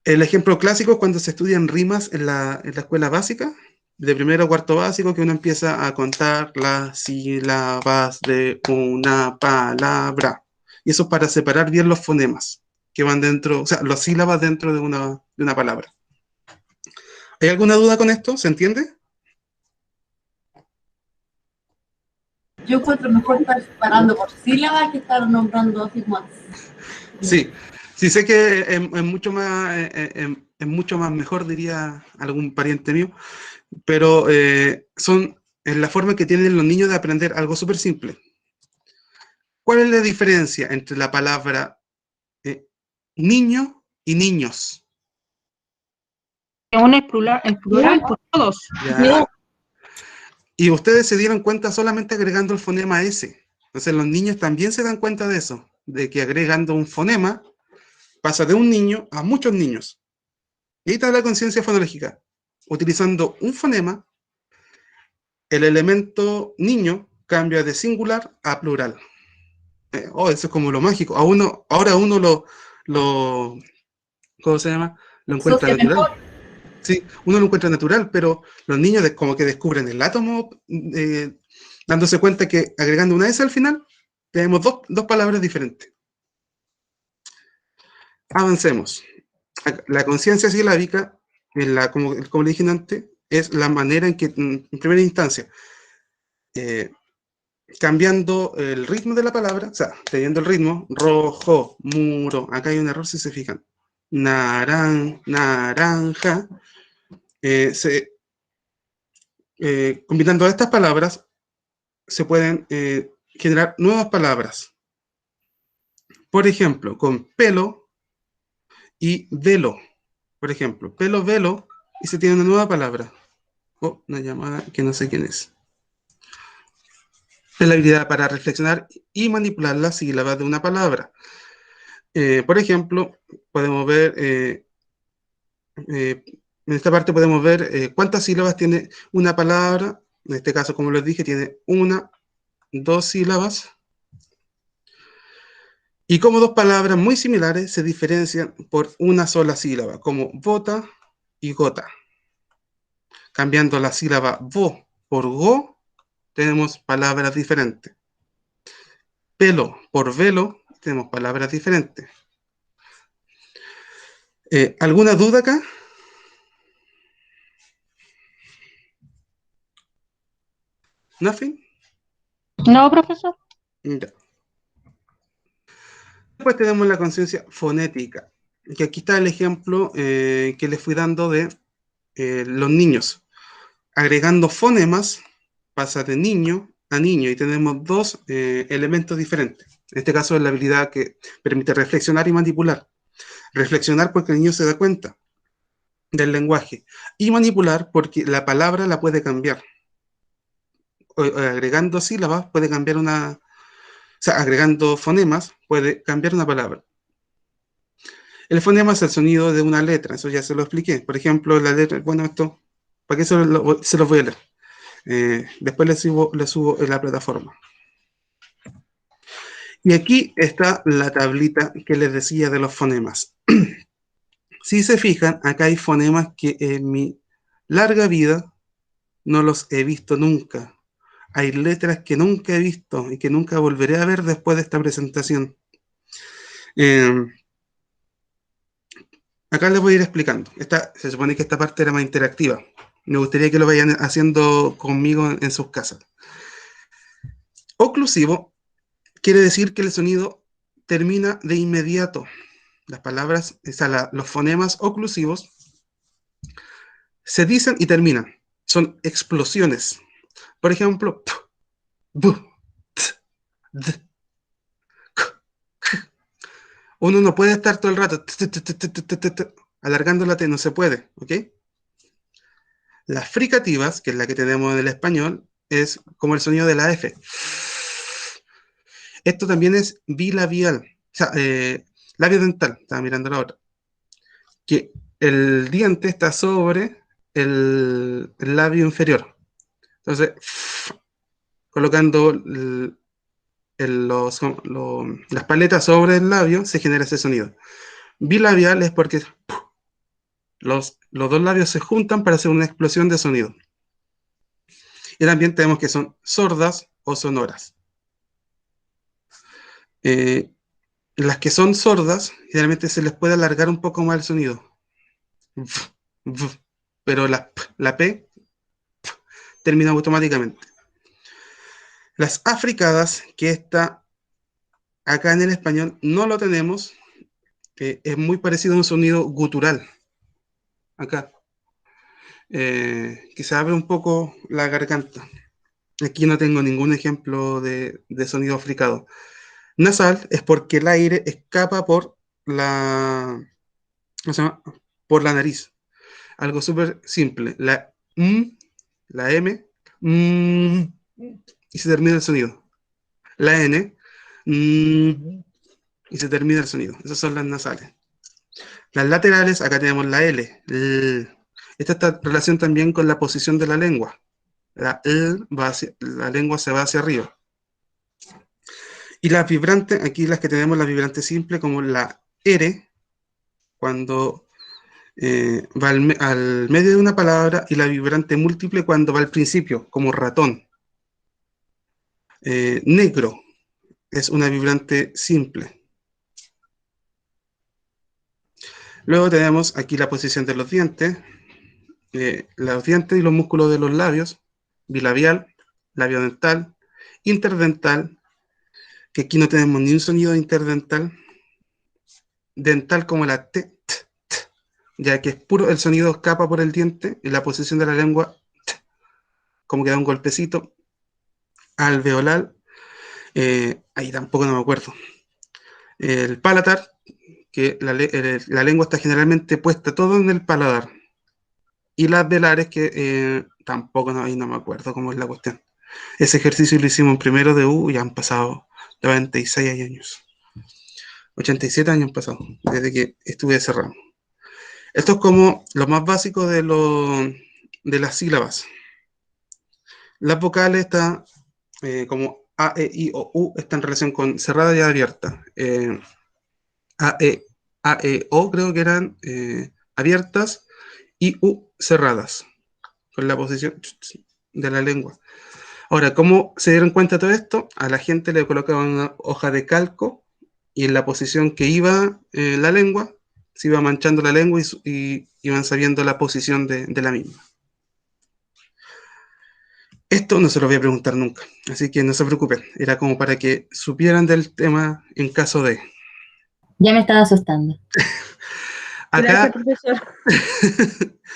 El ejemplo clásico es cuando se estudian rimas en la escuela básica, de primero a cuarto básico, que uno empieza a contar las sílabas de una palabra. Y eso es para separar bien los fonemas que van dentro, o sea, las sílabas dentro de una palabra. ¿Hay alguna duda con esto? ¿Se entiende? Yo encuentro mejor estar separando por sílabas que estar nombrando así como... Sí, sí sé que es mucho más mejor, diría algún pariente mío, pero es la forma que tienen los niños de aprender algo súper simple. ¿Cuál es la diferencia entre la palabra niño y niños? Uno es plural por todos. Ya. Y ustedes se dieron cuenta solamente agregando el fonema S. Entonces los niños también se dan cuenta de eso, de que agregando un fonema pasa de un niño a muchos niños. Y ahí está la conciencia fonológica. Utilizando un fonema, el elemento niño cambia de singular a plural. Eso es como lo mágico. Ahora uno lo ¿cómo se llama? Lo encuentra natural. Mejor. Sí, uno lo encuentra natural, pero los niños como que descubren el átomo, dándose cuenta que agregando una S al final, tenemos dos palabras diferentes. Avancemos. La conciencia silábica, como le dije antes, es la manera en que, en primera instancia, cambiando el ritmo de la palabra, o sea, teniendo el ritmo, rojo, muro, acá hay un error si se fijan, naranja, combinando estas palabras, se pueden generar nuevas palabras. Por ejemplo, con pelo y velo. Por ejemplo, pelo, velo, y se tiene una nueva palabra. Oh, una llamada que no sé quién es. Es la habilidad para reflexionar y manipular las sílabas de una palabra. Por ejemplo, podemos ver, en esta parte podemos ver cuántas sílabas tiene una palabra. En este caso, como les dije, tiene una, dos sílabas. Y como dos palabras muy similares se diferencian por una sola sílaba, como bota y gota. Cambiando la sílaba bo por go, tenemos palabras diferentes. Pelo por velo, tenemos palabras diferentes. ¿Alguna duda acá? ¿Nothing? No, profesor. Ya. Después tenemos la conciencia fonética, que aquí está el ejemplo que les fui dando de los niños. Agregando fonemas, pasa de niño a niño y tenemos dos elementos diferentes. En este caso es la habilidad que permite reflexionar y manipular. Reflexionar porque el niño se da cuenta del lenguaje y manipular porque la palabra la puede cambiar. Agregando sílabas puede cambiar una... O sea, agregando fonemas puede cambiar una palabra. El fonema es el sonido de una letra, eso ya se lo expliqué. Por ejemplo, la letra, bueno, esto, ¿para qué se los voy a leer? Después les subo en la plataforma. Y aquí está la tablita que les decía de los fonemas. Si se fijan, acá hay fonemas que en mi larga vida no los he visto nunca. Hay letras que nunca he visto y que nunca volveré a ver después de esta presentación. Acá les voy a ir explicando. Se supone que esta parte era más interactiva. Me gustaría que lo vayan haciendo conmigo en sus casas. Oclusivo quiere decir que el sonido termina de inmediato. Las palabras, los fonemas oclusivos se dicen y terminan. Son explosiones. Por ejemplo, p, bu, t, d, k, k. Uno no puede estar todo el rato alargando la T, no se puede, ¿ok? Las fricativas, que es la que tenemos en el español, es como el sonido de la F. Esto también es bilabial, o sea, labio dental, estaba mirando la otra. Que el diente está sobre el labio inferior. Entonces, colocando las paletas sobre el labio, se genera ese sonido. Bilabial es porque los dos labios se juntan para hacer una explosión de sonido. Y también tenemos que son sordas o sonoras. Las que son sordas, generalmente se les puede alargar un poco más el sonido. Pero la P termina automáticamente. Las africadas, que está acá en el español, no lo tenemos. Es muy parecido a un sonido gutural. Acá. Que se abre un poco la garganta. Aquí no tengo ningún ejemplo de sonido africado. Nasal es porque el aire escapa por la... ¿cómo se llama? Por la nariz. Algo súper simple. La M, y se termina el sonido. La N, y se termina el sonido. Esas son las nasales. Las laterales, acá tenemos la L. Esta está en relación también con la posición de la lengua. La lengua se va hacia arriba. Y las vibrantes, aquí las que tenemos las vibrantes simples, como la R, cuando va al medio de una palabra, y la vibrante múltiple cuando va al principio, como ratón. Negro es una vibrante simple. Luego tenemos aquí la posición de los dientes y los músculos de los labios, bilabial, labio dental, interdental, que aquí no tenemos ni un sonido interdental, dental como la T, ya que es puro, el sonido escapa por el diente, y la posición de la lengua, como que da un golpecito. Alveolar, ahí tampoco no me acuerdo. El palatar, que la lengua está generalmente puesta todo en el paladar. Y las velares, que tampoco, ahí no me acuerdo cómo es la cuestión. Ese ejercicio lo hicimos en primero de U y han pasado 96 años. 87 años han pasado desde que estuve cerrado. Esto es como lo más básico de las sílabas. Las vocales están como A, E, I o U, están en relación con cerrada y abierta. A, E, O creo que eran abiertas y U cerradas, con la posición de la lengua. Ahora, ¿cómo se dieron cuenta de todo esto? A la gente le colocaban una hoja de calco y en la posición que iba la lengua, se iba manchando la lengua y iban sabiendo la posición de la misma. Esto no se lo voy a preguntar nunca, así que no se preocupen. Era como para que supieran del tema en caso de... Ya me estaba asustando. Acá, Gracias, profesor.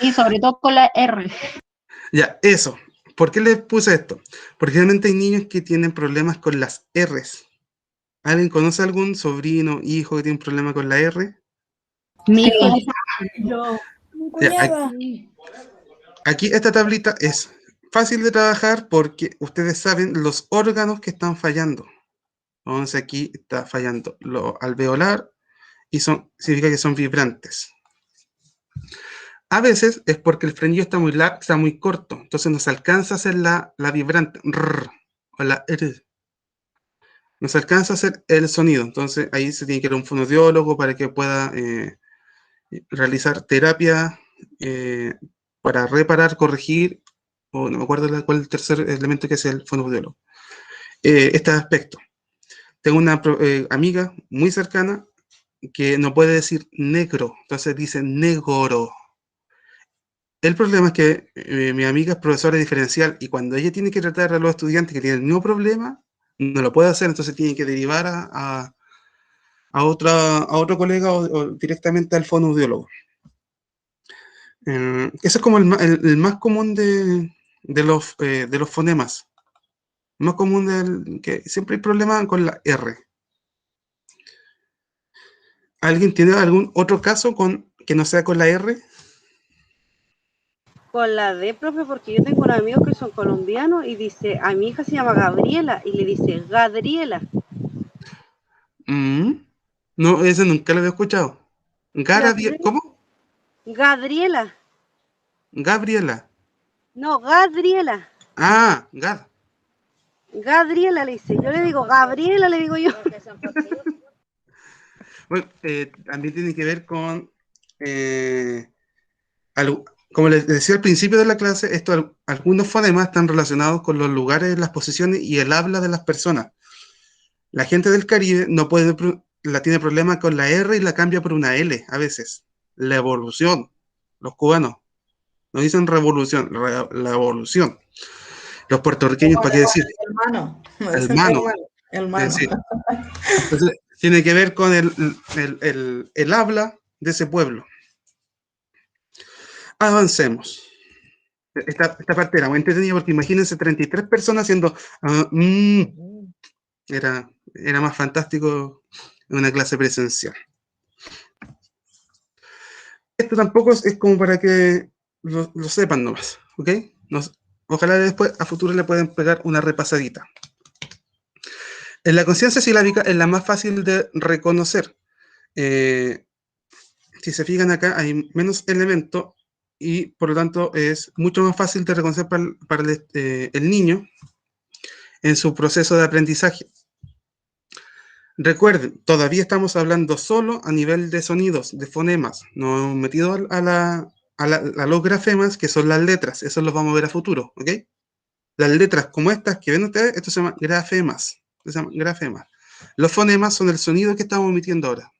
Y sobre todo con la R. ya, eso. ¿Por qué les puse esto? Porque realmente hay niños que tienen problemas con las R's. ¿Alguien conoce a algún sobrino, hijo que tiene un problema con la R? Mi hijo. Yo. Ya, Cuñada. aquí esta tablita es fácil de trabajar porque ustedes saben los órganos que están fallando. Entonces aquí está fallando lo alveolar y significa que son vibrantes. A veces es porque el frenillo está muy largo, está muy corto, entonces no se alcanza a hacer la vibrante o la R. No se alcanza a hacer el sonido, entonces ahí se tiene que ir a un fonoaudiólogo para que pueda realizar terapia para reparar, corregir, o no me acuerdo cuál es el tercer elemento que es el fonoaudiólogo. Este aspecto. Tengo una amiga muy cercana que no puede decir negro, entonces dice negoro. El problema es que mi amiga es profesora diferencial y cuando ella tiene que tratar a los estudiantes que tienen el mismo problema, no lo puede hacer, entonces tiene que derivar a otro colega o directamente al fonoaudiólogo. Eso es como el más común de los fonemas. Más común que siempre hay problema con la R. ¿Alguien tiene algún otro caso que no sea con la R? Con la D, profe, porque yo tengo unos amigos que son colombianos y dice, a mi hija se llama Gabriela y le dice Gadriela. No, ese nunca lo había escuchado. ¿Cómo? Gadriela. Gabriela. No, Gadriela. Ah, Gad. Gadriela le dice. Yo le digo Gabriela, le digo yo. Bueno, también tiene que ver con, como les decía al principio de la clase, algunos fonemas están relacionados con los lugares, las posiciones y el habla de las personas. La gente del Caribe tiene problemas con la R y la cambia por una L a veces. La evolución. Los cubanos no dicen revolución, la evolución. Los puertorriqueños, ¿para qué decir? Hermano. Sí. Entonces, tiene que ver con el habla de ese pueblo. Avancemos. Esta parte era muy entretenida porque imagínense 33 personas haciendo... Era más fantástico en una clase presencial. Esto tampoco es como para que lo sepan nomás, ¿ok? Ojalá después a futuro le pueden pegar una repasadita. En la conciencia silábica es la más fácil de reconocer. Si se fijan acá hay menos elementos y por lo tanto es mucho más fácil de reconocer para el niño en su proceso de aprendizaje. Recuerden, todavía estamos hablando solo a nivel de sonidos, de fonemas. No hemos metido a los grafemas, que son las letras. Eso los vamos a ver a futuro, ¿ok? Las letras como estas que ven ustedes, esto se llama grafemas. Los fonemas son el sonido que estamos emitiendo ahora.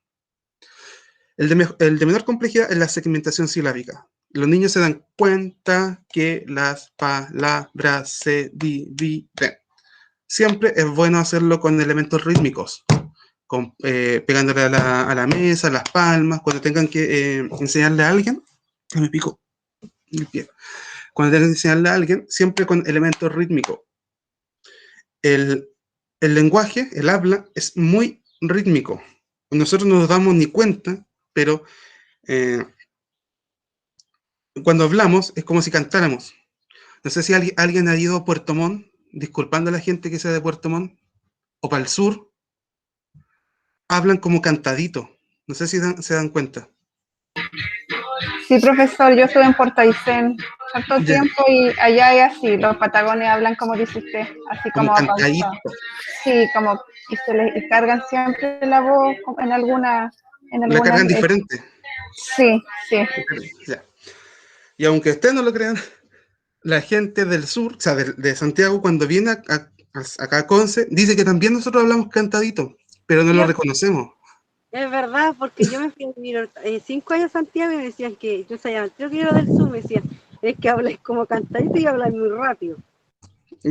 El de menor complejidad es la segmentación silábica. Los niños se dan cuenta que las palabras se dividen. Siempre es bueno hacerlo con elementos rítmicos. Pegándole a la mesa, las palmas, cuando tengan que enseñarle a alguien, me pico el pie. Cuando tengan que enseñarle a alguien, siempre con elementos rítmicos. El lenguaje, el habla, es muy rítmico. Nosotros no nos damos ni cuenta, pero cuando hablamos es como si cantáramos. No sé si alguien ha ido a Puerto Montt, disculpando a la gente que sea de Puerto Montt o para el sur, hablan como cantadito. No sé si se dan cuenta. Sí, profesor, yo estuve en Puerto Aysén harto Ya. tiempo y allá es así, los patagones hablan como dice usted, así Como como cantadito. sí, como y cargan siempre la voz en alguna La cargan diferente. Sí, sí. Ya. Y aunque ustedes no lo crean, la gente del sur, o sea, de Santiago, cuando viene acá a Conce, dice que también nosotros hablamos cantadito, pero no lo Cierto. reconocemos. Es verdad, porque yo me fui a vivir 5 años a Santiago y me decían que yo soy Santiago que era del sur, me decían, es que habláis como cantadito y habláis muy rápido.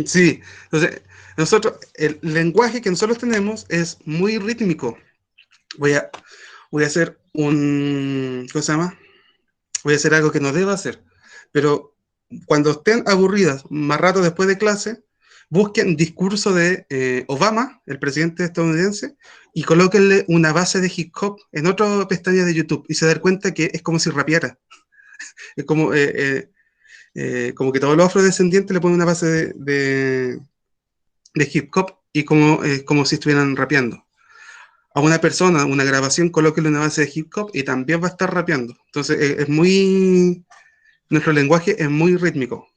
Sí, entonces, nosotros, el lenguaje que nosotros tenemos es muy rítmico. Voy a hacer ¿cómo se llama? Voy a hacer algo que no debo hacer, pero cuando estén aburridas, más rato después de clase, busquen discurso de Obama, el presidente estadounidense, y colóquenle una base de hip hop en otra pestaña de YouTube y se dan cuenta que es como si rapeara. Es como que todos los afrodescendientes le ponen una base de hip hop y como si estuvieran rapeando. A una persona, una grabación, colóquenle una base de hip hop y también va a estar rapeando. Entonces, nuestro lenguaje es muy rítmico.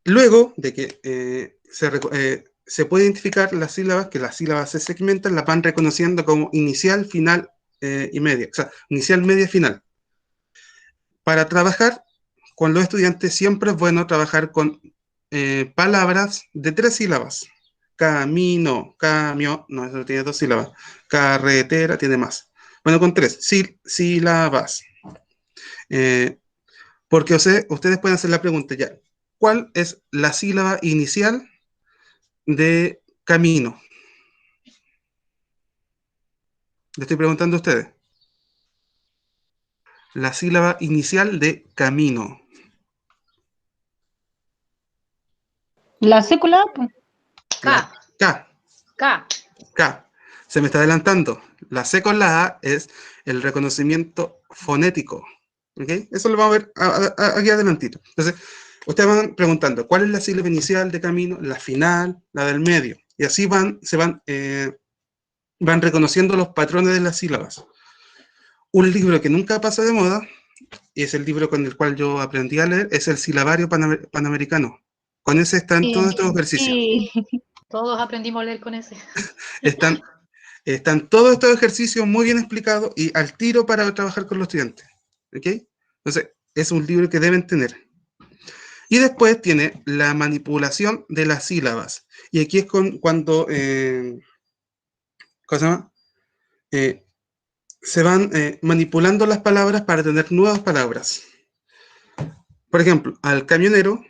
Luego de que se puede identificar las sílabas, que las sílabas se segmentan, las van reconociendo como inicial, final y media. O sea, inicial, media, final. Para trabajar con los estudiantes siempre es bueno trabajar con palabras de 3 sílabas. Camino, camión, no, eso tiene 2 sílabas. Carretera tiene más. Bueno, con 3 sílabas. Porque ustedes pueden hacer la pregunta ya. ¿Cuál es la sílaba inicial de camino? Le estoy preguntando a ustedes. La sílaba inicial de camino. La sécula, K. K. Se me está adelantando. La C con la A es el reconocimiento fonético. ¿Ok? Eso lo vamos a ver aquí adelantito. Entonces, ustedes van preguntando, ¿cuál es la sílaba inicial de camino? La final, la del medio. Y así van reconociendo los patrones de las sílabas. Un libro que nunca pasa de moda, y es el libro con el cual yo aprendí a leer, es el Silabario Panamericano. Con ese están todos estos ejercicios. Sí. Todos aprendimos a leer con ese. Están todos estos ejercicios muy bien explicados y al tiro para trabajar con los estudiantes. ¿Ok? Entonces, es un libro que deben tener. Y después tiene la manipulación de las sílabas. Y aquí es cuando ¿cómo se llama? Se van manipulando las palabras para tener nuevas palabras. Por ejemplo, al camionero,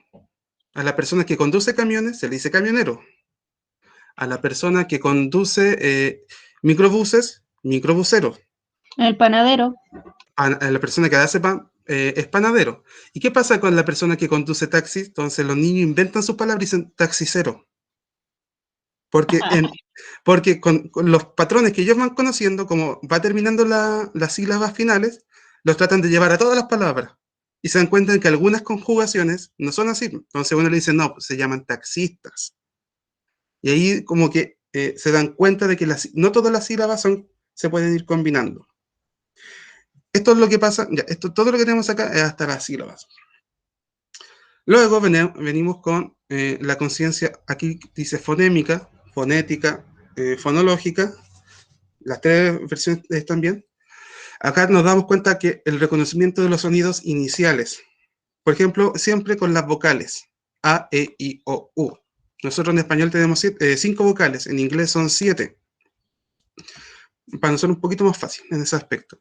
a la persona que conduce camiones, se le dice camionero. A la persona que conduce microbuses, microbusero. el panadero. A la persona que hace pan, es panadero. ¿Y qué pasa con la persona que conduce taxi? Entonces los niños inventan sus palabras y dicen taxicero. Porque con los patrones que ellos van conociendo, como va terminando las sílabas finales, los tratan de llevar a todas las palabras. Y se dan cuenta de que algunas conjugaciones no son así. Entonces uno le dice, no, pues se llaman taxistas. Y ahí como que se dan cuenta de que no todas las sílabas se pueden ir combinando. Esto es lo que pasa, ya, todo lo que tenemos acá es hasta las sílabas. Luego venimos con la conciencia, aquí dice fonémica, fonética, fonológica, las 3 versiones están bien. Acá nos damos cuenta que el reconocimiento de los sonidos iniciales, por ejemplo, siempre con las vocales, A, E, I, O, U. Nosotros en español tenemos 5 vocales, en inglés son 7. Para nosotros un poquito más fácil en ese aspecto.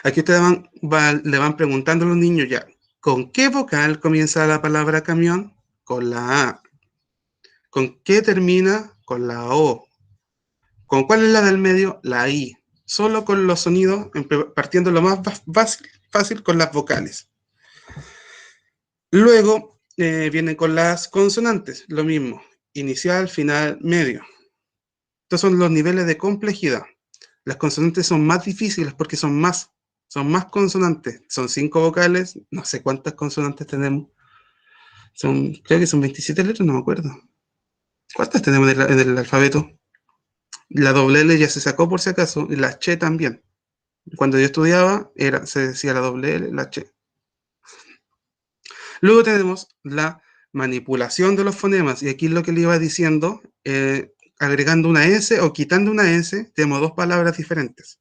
Aquí ustedes le van preguntando a los niños ya, ¿con qué vocal comienza la palabra camión? Con la A. ¿Con qué termina? Con la O. ¿Con cuál es la del medio? La I. Solo con los sonidos, partiendo lo más fácil con las vocales. Luego vienen con las consonantes, lo mismo. Inicial, final, medio. Estos son los niveles de complejidad. Las consonantes son más difíciles porque son más consonantes. Son 5 vocales, no sé cuántas consonantes tenemos. Creo que son 27 letras, no me acuerdo. ¿Cuántas tenemos en el alfabeto? La doble L ya se sacó por si acaso, y la Che también. Cuando yo estudiaba, se decía la doble L, la Che. Luego tenemos la manipulación de los fonemas, y aquí es lo que le iba diciendo, agregando una S o quitando una S, tenemos dos palabras diferentes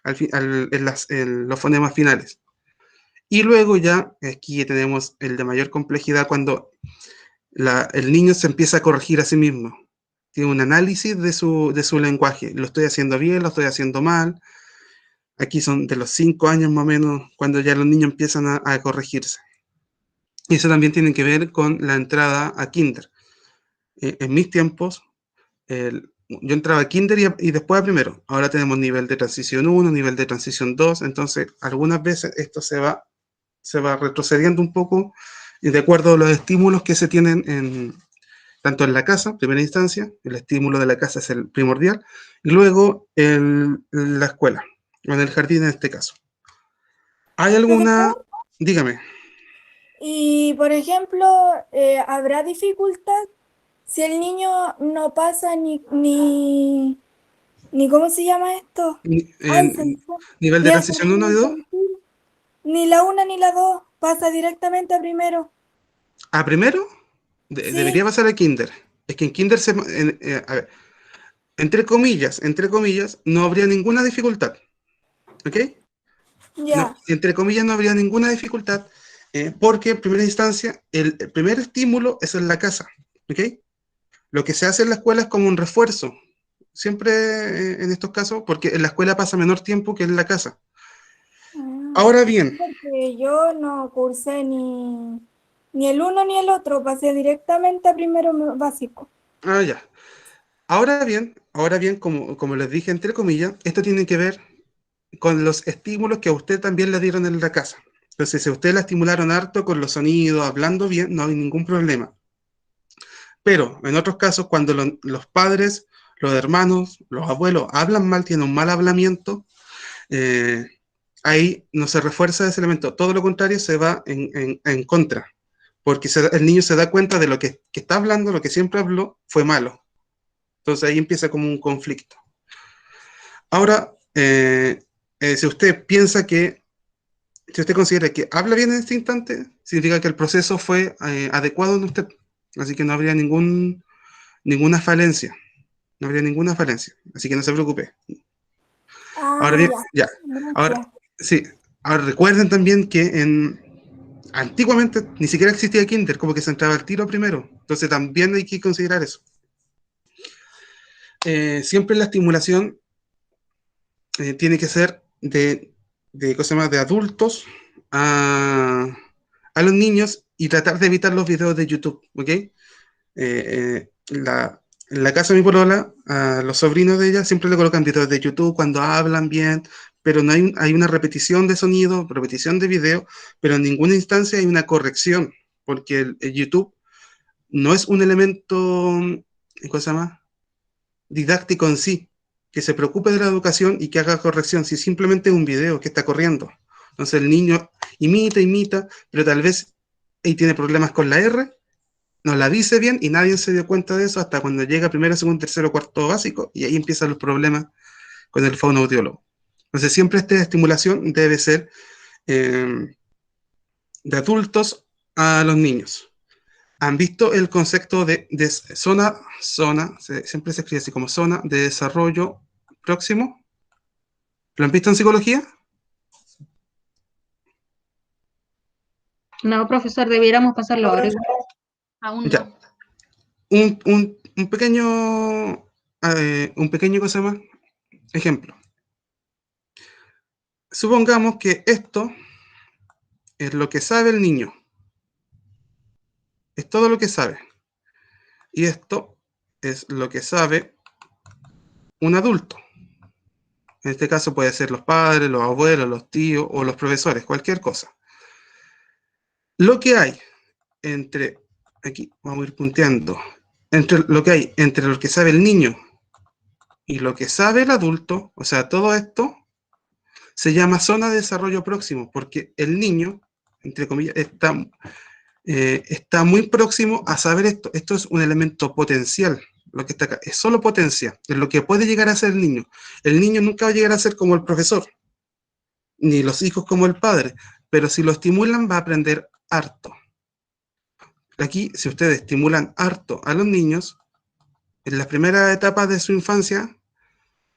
en los fonemas finales. Y luego ya, aquí tenemos el de mayor complejidad, cuando el niño se empieza a corregir a sí mismo. Tiene un análisis de su lenguaje. Lo estoy haciendo bien, lo estoy haciendo mal. Aquí son de los 5 años más o menos, cuando ya los niños empiezan a corregirse. Y eso también tiene que ver con la entrada a kinder. En mis tiempos, yo entraba a kinder y después a primero. Ahora tenemos nivel de transición 1, nivel de transición 2, entonces algunas veces esto se va retrocediendo un poco y de acuerdo a los estímulos que se tienen tanto en la casa, primera instancia, el estímulo de la casa es el primordial, y luego en la escuela, o en el jardín en este caso. ¿Hay alguna? Dígame. Y, por ejemplo, ¿habrá dificultad si el niño no pasa ni ¿cómo se llama esto? Nivel de transición 1 y 2. Ni la 1 ni la 2, pasa directamente a primero. ¿A primero? Sí. Debería pasar a kinder. Es que en kinder a ver, entre comillas, no habría ninguna dificultad. ¿Ok? Ya. No, entre comillas no habría ninguna dificultad, porque en primera instancia, el primer estímulo es en la casa. ¿Ok? Lo que se hace en la escuela es como un refuerzo. Siempre en estos casos, porque en la escuela pasa menor tiempo que en la casa. Ahora bien. Porque yo no cursé ni el uno ni el otro, pasé directamente a primero básico. Ah, ya. Ahora bien, como les dije entre comillas, esto tiene que ver con los estímulos que a usted también le dieron en la casa. Entonces, si a usted la estimularon harto con los sonidos, hablando bien, no hay ningún problema. Pero en otros casos, cuando los padres, los hermanos, los abuelos hablan mal, tienen un mal hablamiento, ahí no se refuerza ese elemento. Todo lo contrario, se va en contra. Porque el niño se da cuenta de lo que está hablando, lo que siempre habló, fue malo. Entonces ahí empieza como un conflicto. Ahora, si usted considera que habla bien en este instante, significa que el proceso fue adecuado en usted. Así que no habría ninguna falencia. No habría ninguna falencia. Así que no se preocupe. Ahora bien, ya. Ahora, sí. Ahora recuerden también que antiguamente ni siquiera existía kinder, como que se entraba al tiro primero. Entonces también hay que considerar eso. Siempre la estimulación tiene que ser de adultos a los niños y tratar de evitar los videos de YouTube, ¿ok? En la casa de mi polola, a los sobrinos de ella siempre le colocan videos de YouTube cuando hablan bien, pero no hay una repetición de sonido, repetición de video, pero en ninguna instancia hay una corrección, porque el YouTube no es un elemento, ¿cómo se llama? Didáctico en sí, que se preocupe de la educación y que haga corrección, si simplemente es un video que está corriendo. Entonces el niño imita, pero tal vez ahí tiene problemas con la R, no la dice bien y nadie se dio cuenta de eso hasta cuando llega primero, segundo, tercero, cuarto básico y ahí empiezan los problemas con el fonoaudiólogo. Entonces siempre esta estimulación debe ser de adultos a los niños. ¿Han visto el concepto de zona, siempre se escribe así como zona de desarrollo próximo? ¿Lo han visto en psicología? No, profesor, debiéramos pasarlo ahora. Aún ya. no. Un pequeño cosa más. Ejemplo. Supongamos que esto es lo que sabe el niño. Es todo lo que sabe. Y esto es lo que sabe un adulto. En este caso puede ser los padres, los abuelos, los tíos o los profesores, cualquier cosa. Lo que hay aquí vamos a ir punteando, entre lo que sabe el niño y lo que sabe el adulto, o sea, todo esto se llama zona de desarrollo próximo, porque el niño, entre comillas, está muy próximo a saber esto. Esto es un elemento potencial, lo que está acá. Es solo potencia, es lo que puede llegar a ser el niño. El niño nunca va a llegar a ser como el profesor, ni los hijos como el padre, pero si lo estimulan va a aprender harto. Aquí, si ustedes estimulan harto a los niños, en las primeras etapas de su infancia,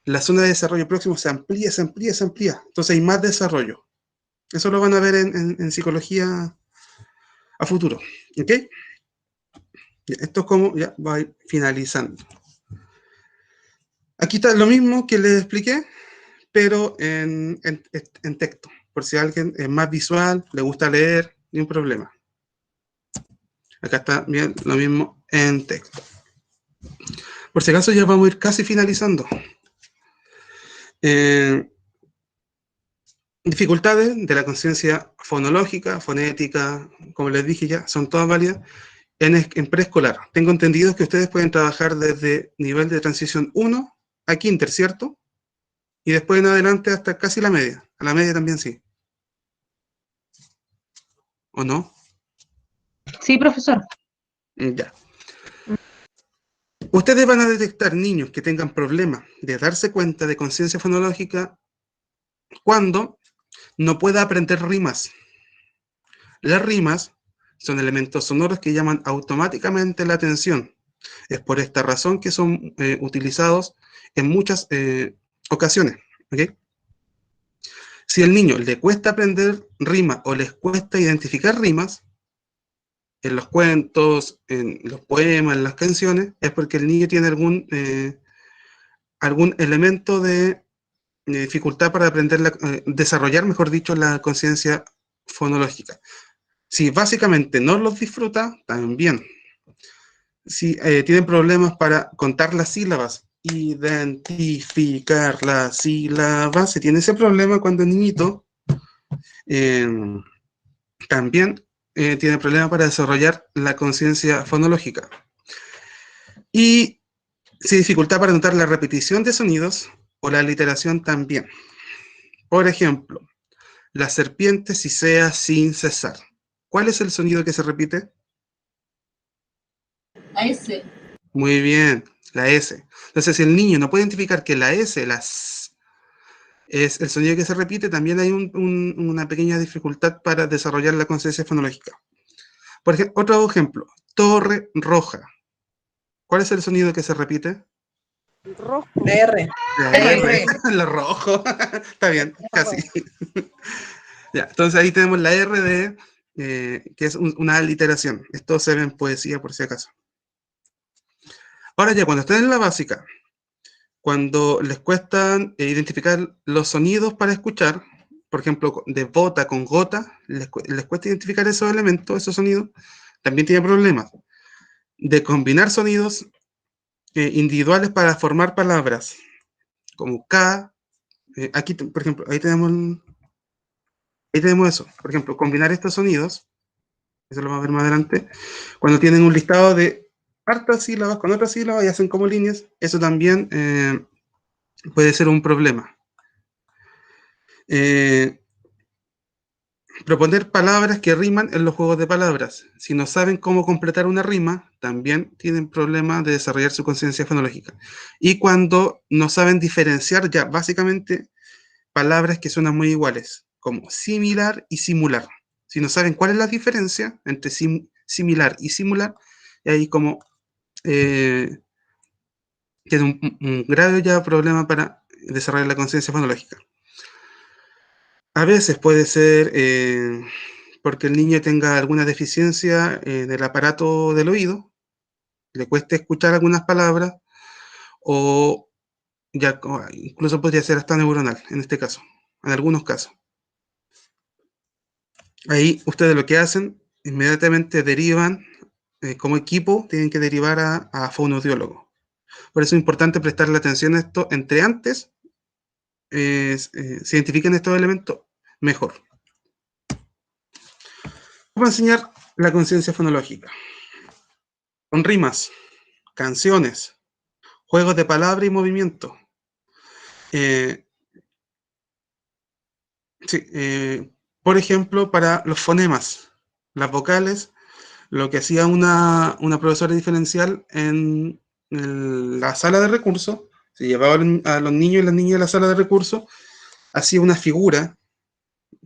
la zona de desarrollo próximo se amplía, se amplía, se amplía. Entonces hay más desarrollo. Eso lo van a ver en psicología a futuro. ¿Ok? Esto es como ya va a ir finalizando. Aquí está lo mismo que les expliqué, pero en texto. Por si alguien es más visual, le gusta leer, ni un problema. Acá está bien lo mismo en texto. Por si acaso ya vamos a ir casi finalizando. Dificultades de la conciencia fonológica, fonética, como les dije ya, son todas válidas en preescolar. Tengo entendido que ustedes pueden trabajar desde nivel de transición 1 a kinder, ¿cierto? Y después en adelante hasta casi la media. A la media también sí. ¿O no? Sí, profesor. Ya. Ustedes van a detectar niños que tengan problemas de darse cuenta de conciencia fonológica cuando no pueda aprender rimas. Las rimas son elementos sonoros que llaman automáticamente la atención. Es por esta razón que son utilizados en muchas ocasiones. ¿Okay? Si al niño le cuesta aprender rimas o les cuesta identificar rimas, en los cuentos, en los poemas, en las canciones, es porque el niño tiene algún elemento de dificultad para aprender, desarrollar, mejor dicho, la conciencia fonológica. Si básicamente no los disfruta, también. Si tienen problemas para contar las sílabas, identificar las sílabas, si tiene ese problema cuando es niñito, también tiene problemas para desarrollar la conciencia fonológica. Y si dificultad para notar la repetición de sonidos o la aliteración también. Por ejemplo, la serpiente sisea sin cesar. ¿Cuál es el sonido que se repite? La S. Muy bien, la S. Entonces, si el niño no puede identificar que la S, es el sonido que se repite, también hay una pequeña dificultad para desarrollar la conciencia fonológica. Por ejemplo, otro ejemplo, torre roja. ¿Cuál es el sonido que se repite? Rojo. La R. La R, lo rojo. Está bien, casi. Ya, entonces ahí tenemos la R de, que es una aliteración. Esto se ve en poesía por si acaso. Ahora ya, cuando estén en la básica, cuando les cuesta identificar los sonidos para escuchar, por ejemplo, de bota con gota, les cuesta identificar esos elementos, esos sonidos, también tienen problemas de combinar sonidos individuales para formar palabras, como K, aquí, por ejemplo, ahí tenemos eso, por ejemplo, combinar estos sonidos, eso lo vamos a ver más adelante, cuando tienen un listado de hartas sílabas con otras sílabas y hacen como líneas, eso también puede ser un problema. Proponer palabras que riman en los juegos de palabras. Si no saben cómo completar una rima, también tienen problemas de desarrollar su conciencia fonológica. Y cuando no saben diferenciar ya básicamente palabras que suenan muy iguales, como similar y simular. Si no saben cuál es la diferencia entre similar y simular, hay como tiene un grave ya problema para desarrollar la conciencia fonológica. A veces puede ser porque el niño tenga alguna deficiencia en el aparato del oído, le cueste escuchar algunas palabras, o ya incluso podría ser hasta neuronal, en este caso, en algunos casos. Ahí ustedes lo que hacen, inmediatamente derivan, como equipo, tienen que derivar a fonoaudiólogo. Por eso es importante prestarle atención a esto entre antes, se identifiquen estos elementos, mejor. Vamos a enseñar la conciencia fonológica. Con rimas, canciones, juegos de palabra y movimiento. Por ejemplo, para los fonemas, las vocales lo que hacía una profesora diferencial en la sala de recursos, se llevaba a los niños y las niñas a la sala de recursos, hacía una figura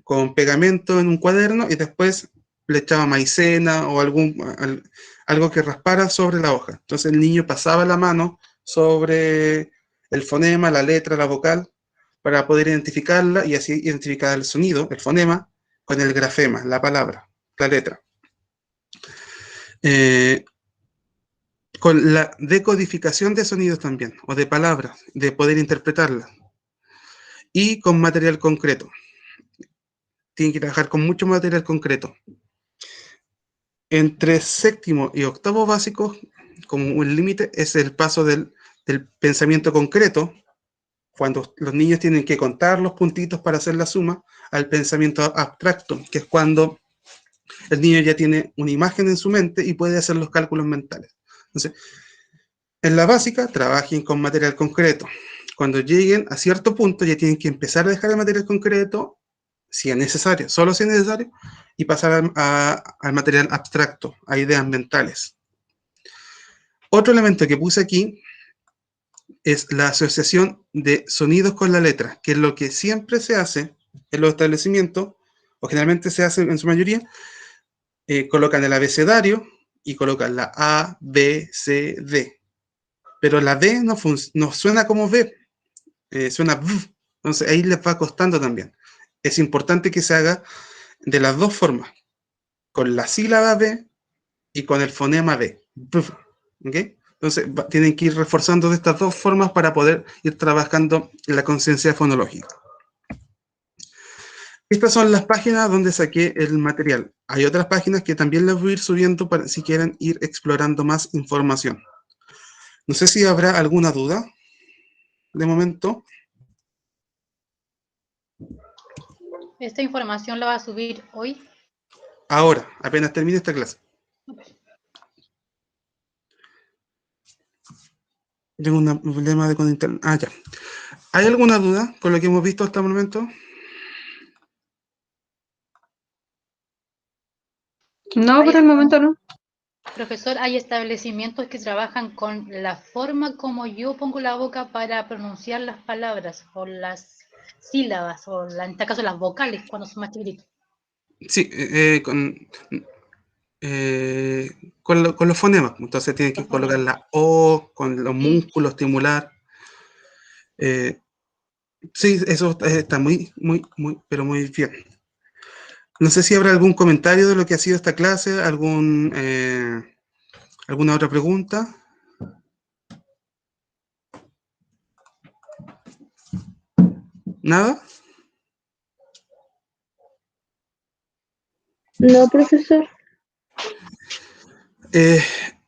con pegamento en un cuaderno y después le echaba maicena o algo que raspara sobre la hoja. Entonces el niño pasaba la mano sobre el fonema, la letra, la vocal, para poder identificarla y así identificar el sonido, el fonema, con el grafema, la palabra, la letra. Con la decodificación de sonidos también, o de palabras, de poder interpretarlas. Y con material concreto. Tienen que trabajar con mucho material concreto. Entre séptimo y octavo básico, como un límite, es el paso del pensamiento concreto, cuando los niños tienen que contar los puntitos para hacer la suma, al pensamiento abstracto, que es cuando el niño ya tiene una imagen en su mente y puede hacer los cálculos mentales. Entonces, en la básica, trabajen con material concreto. Cuando lleguen a cierto punto, ya tienen que empezar a dejar el material concreto, si es necesario, solo si es necesario, y pasar al material abstracto, a ideas mentales. Otro elemento que puse aquí es la asociación de sonidos con la letra, que es lo que siempre se hace en los establecimientos, o generalmente se hace en su mayoría. Colocan el abecedario y colocan la A, B, C, D. Pero la D no suena como B, suena V. Entonces ahí les va costando también. Es importante que se haga de las dos formas, con la sílaba B y con el fonema B. ¿Okay? Entonces tienen que ir reforzando de estas dos formas para poder ir trabajando en la conciencia fonológica. Estas son las páginas donde saqué el material. Hay otras páginas que también les voy a ir subiendo para si quieren ir explorando más información. No sé si habrá alguna duda de momento. ¿Esta información la va a subir hoy? Ahora, apenas termine esta clase. Tengo un problema con internet. Ah, ya. ¿Hay alguna duda con lo que hemos visto hasta el momento? No, por el momento no. Profesor, hay establecimientos que trabajan con la forma como yo pongo la boca para pronunciar las palabras, o las sílabas, o en este caso las vocales, cuando son más chiquititos. Sí, con los fonemas. Entonces tienen que colocar la O, con los músculos, estimular. Sí, eso está muy, pero muy bien. No sé si habrá algún comentario de lo que ha sido esta clase, alguna otra pregunta. ¿Nada? No, profesor.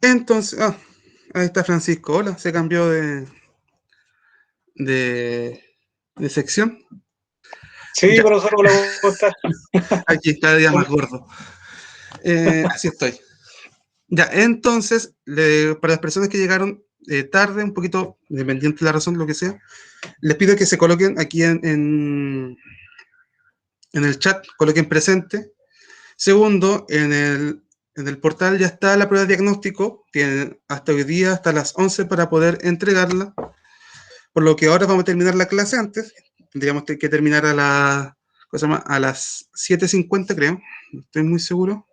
Entonces, ahí está Francisco. Hola, se cambió de sección. Sí, Ya. profesor, hola, ¿cómo está? Aquí, cada día más gordo. Así estoy. Ya, entonces, para las personas que llegaron tarde, un poquito, independiente de la razón, lo que sea, les pido que se coloquen aquí en el chat, coloquen presente. Segundo, en el portal ya está la prueba de diagnóstico, tienen hasta hoy día, hasta las 11 para poder entregarla, por lo que ahora vamos a terminar la clase antes, tendríamos que terminar a las 7:50 creo, no estoy muy seguro.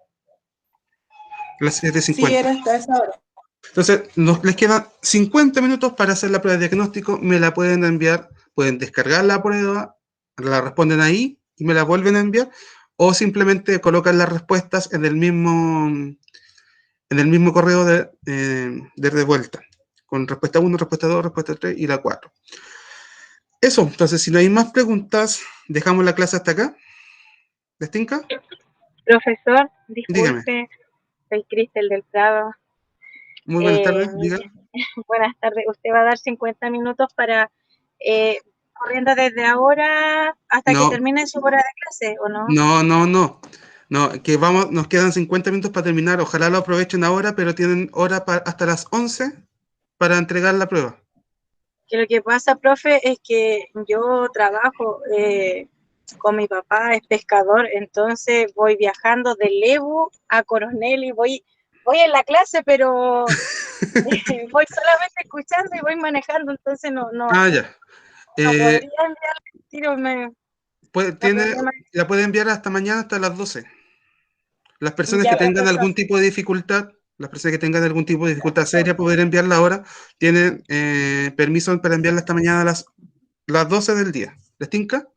A las 7:50. Sí, era hasta esa hora. Entonces, les quedan 50 minutos para hacer la prueba de diagnóstico, me la pueden enviar, pueden descargar la prueba, la responden ahí y me la vuelven a enviar, o simplemente colocan las respuestas en el mismo correo de vuelta, con respuesta 1, respuesta 2, respuesta 3 y la 4. Eso, entonces, si no hay más preguntas, dejamos la clase hasta acá. ¿Les tinca? Profesor, Dígame. disculpe, soy Cristel del Prado. Muy buenas tardes, dígame. Buenas tardes. Usted va a dar 50 minutos para corriendo desde ahora hasta que termine su hora de clase, ¿o no? No, que nos quedan 50 minutos para terminar. Ojalá lo aprovechen ahora, pero tienen hora hasta las 11 para entregar la prueba. Que lo que pasa, profe, es que yo trabajo con mi papá, es pescador, entonces voy viajando de Lebu a Coronel y voy en la clase, pero voy solamente escuchando y voy manejando, entonces no Ya. podría enviarle el tiro, La puede enviar hasta mañana, hasta las 12. Las personas Ya, que tengan profesor. algún tipo de dificultad, seria, poder enviarla ahora, tienen permiso para enviarla esta mañana a las 12 del día. ¿Les tinca?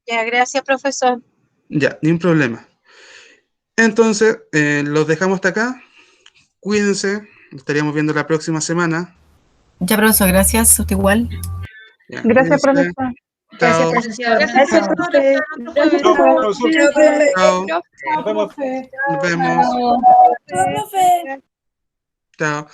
Ya, gracias, profesor. Ya, ni un problema. Entonces, los dejamos hasta acá. Cuídense, nos estaríamos viendo la próxima semana. Ya, profesor, gracias. Usted igual. Ya, Gracias, cuídense. profesor. Chao. Gracias, profe. Chao. Chao, profe. Nos vemos. Chao, profe. Chao.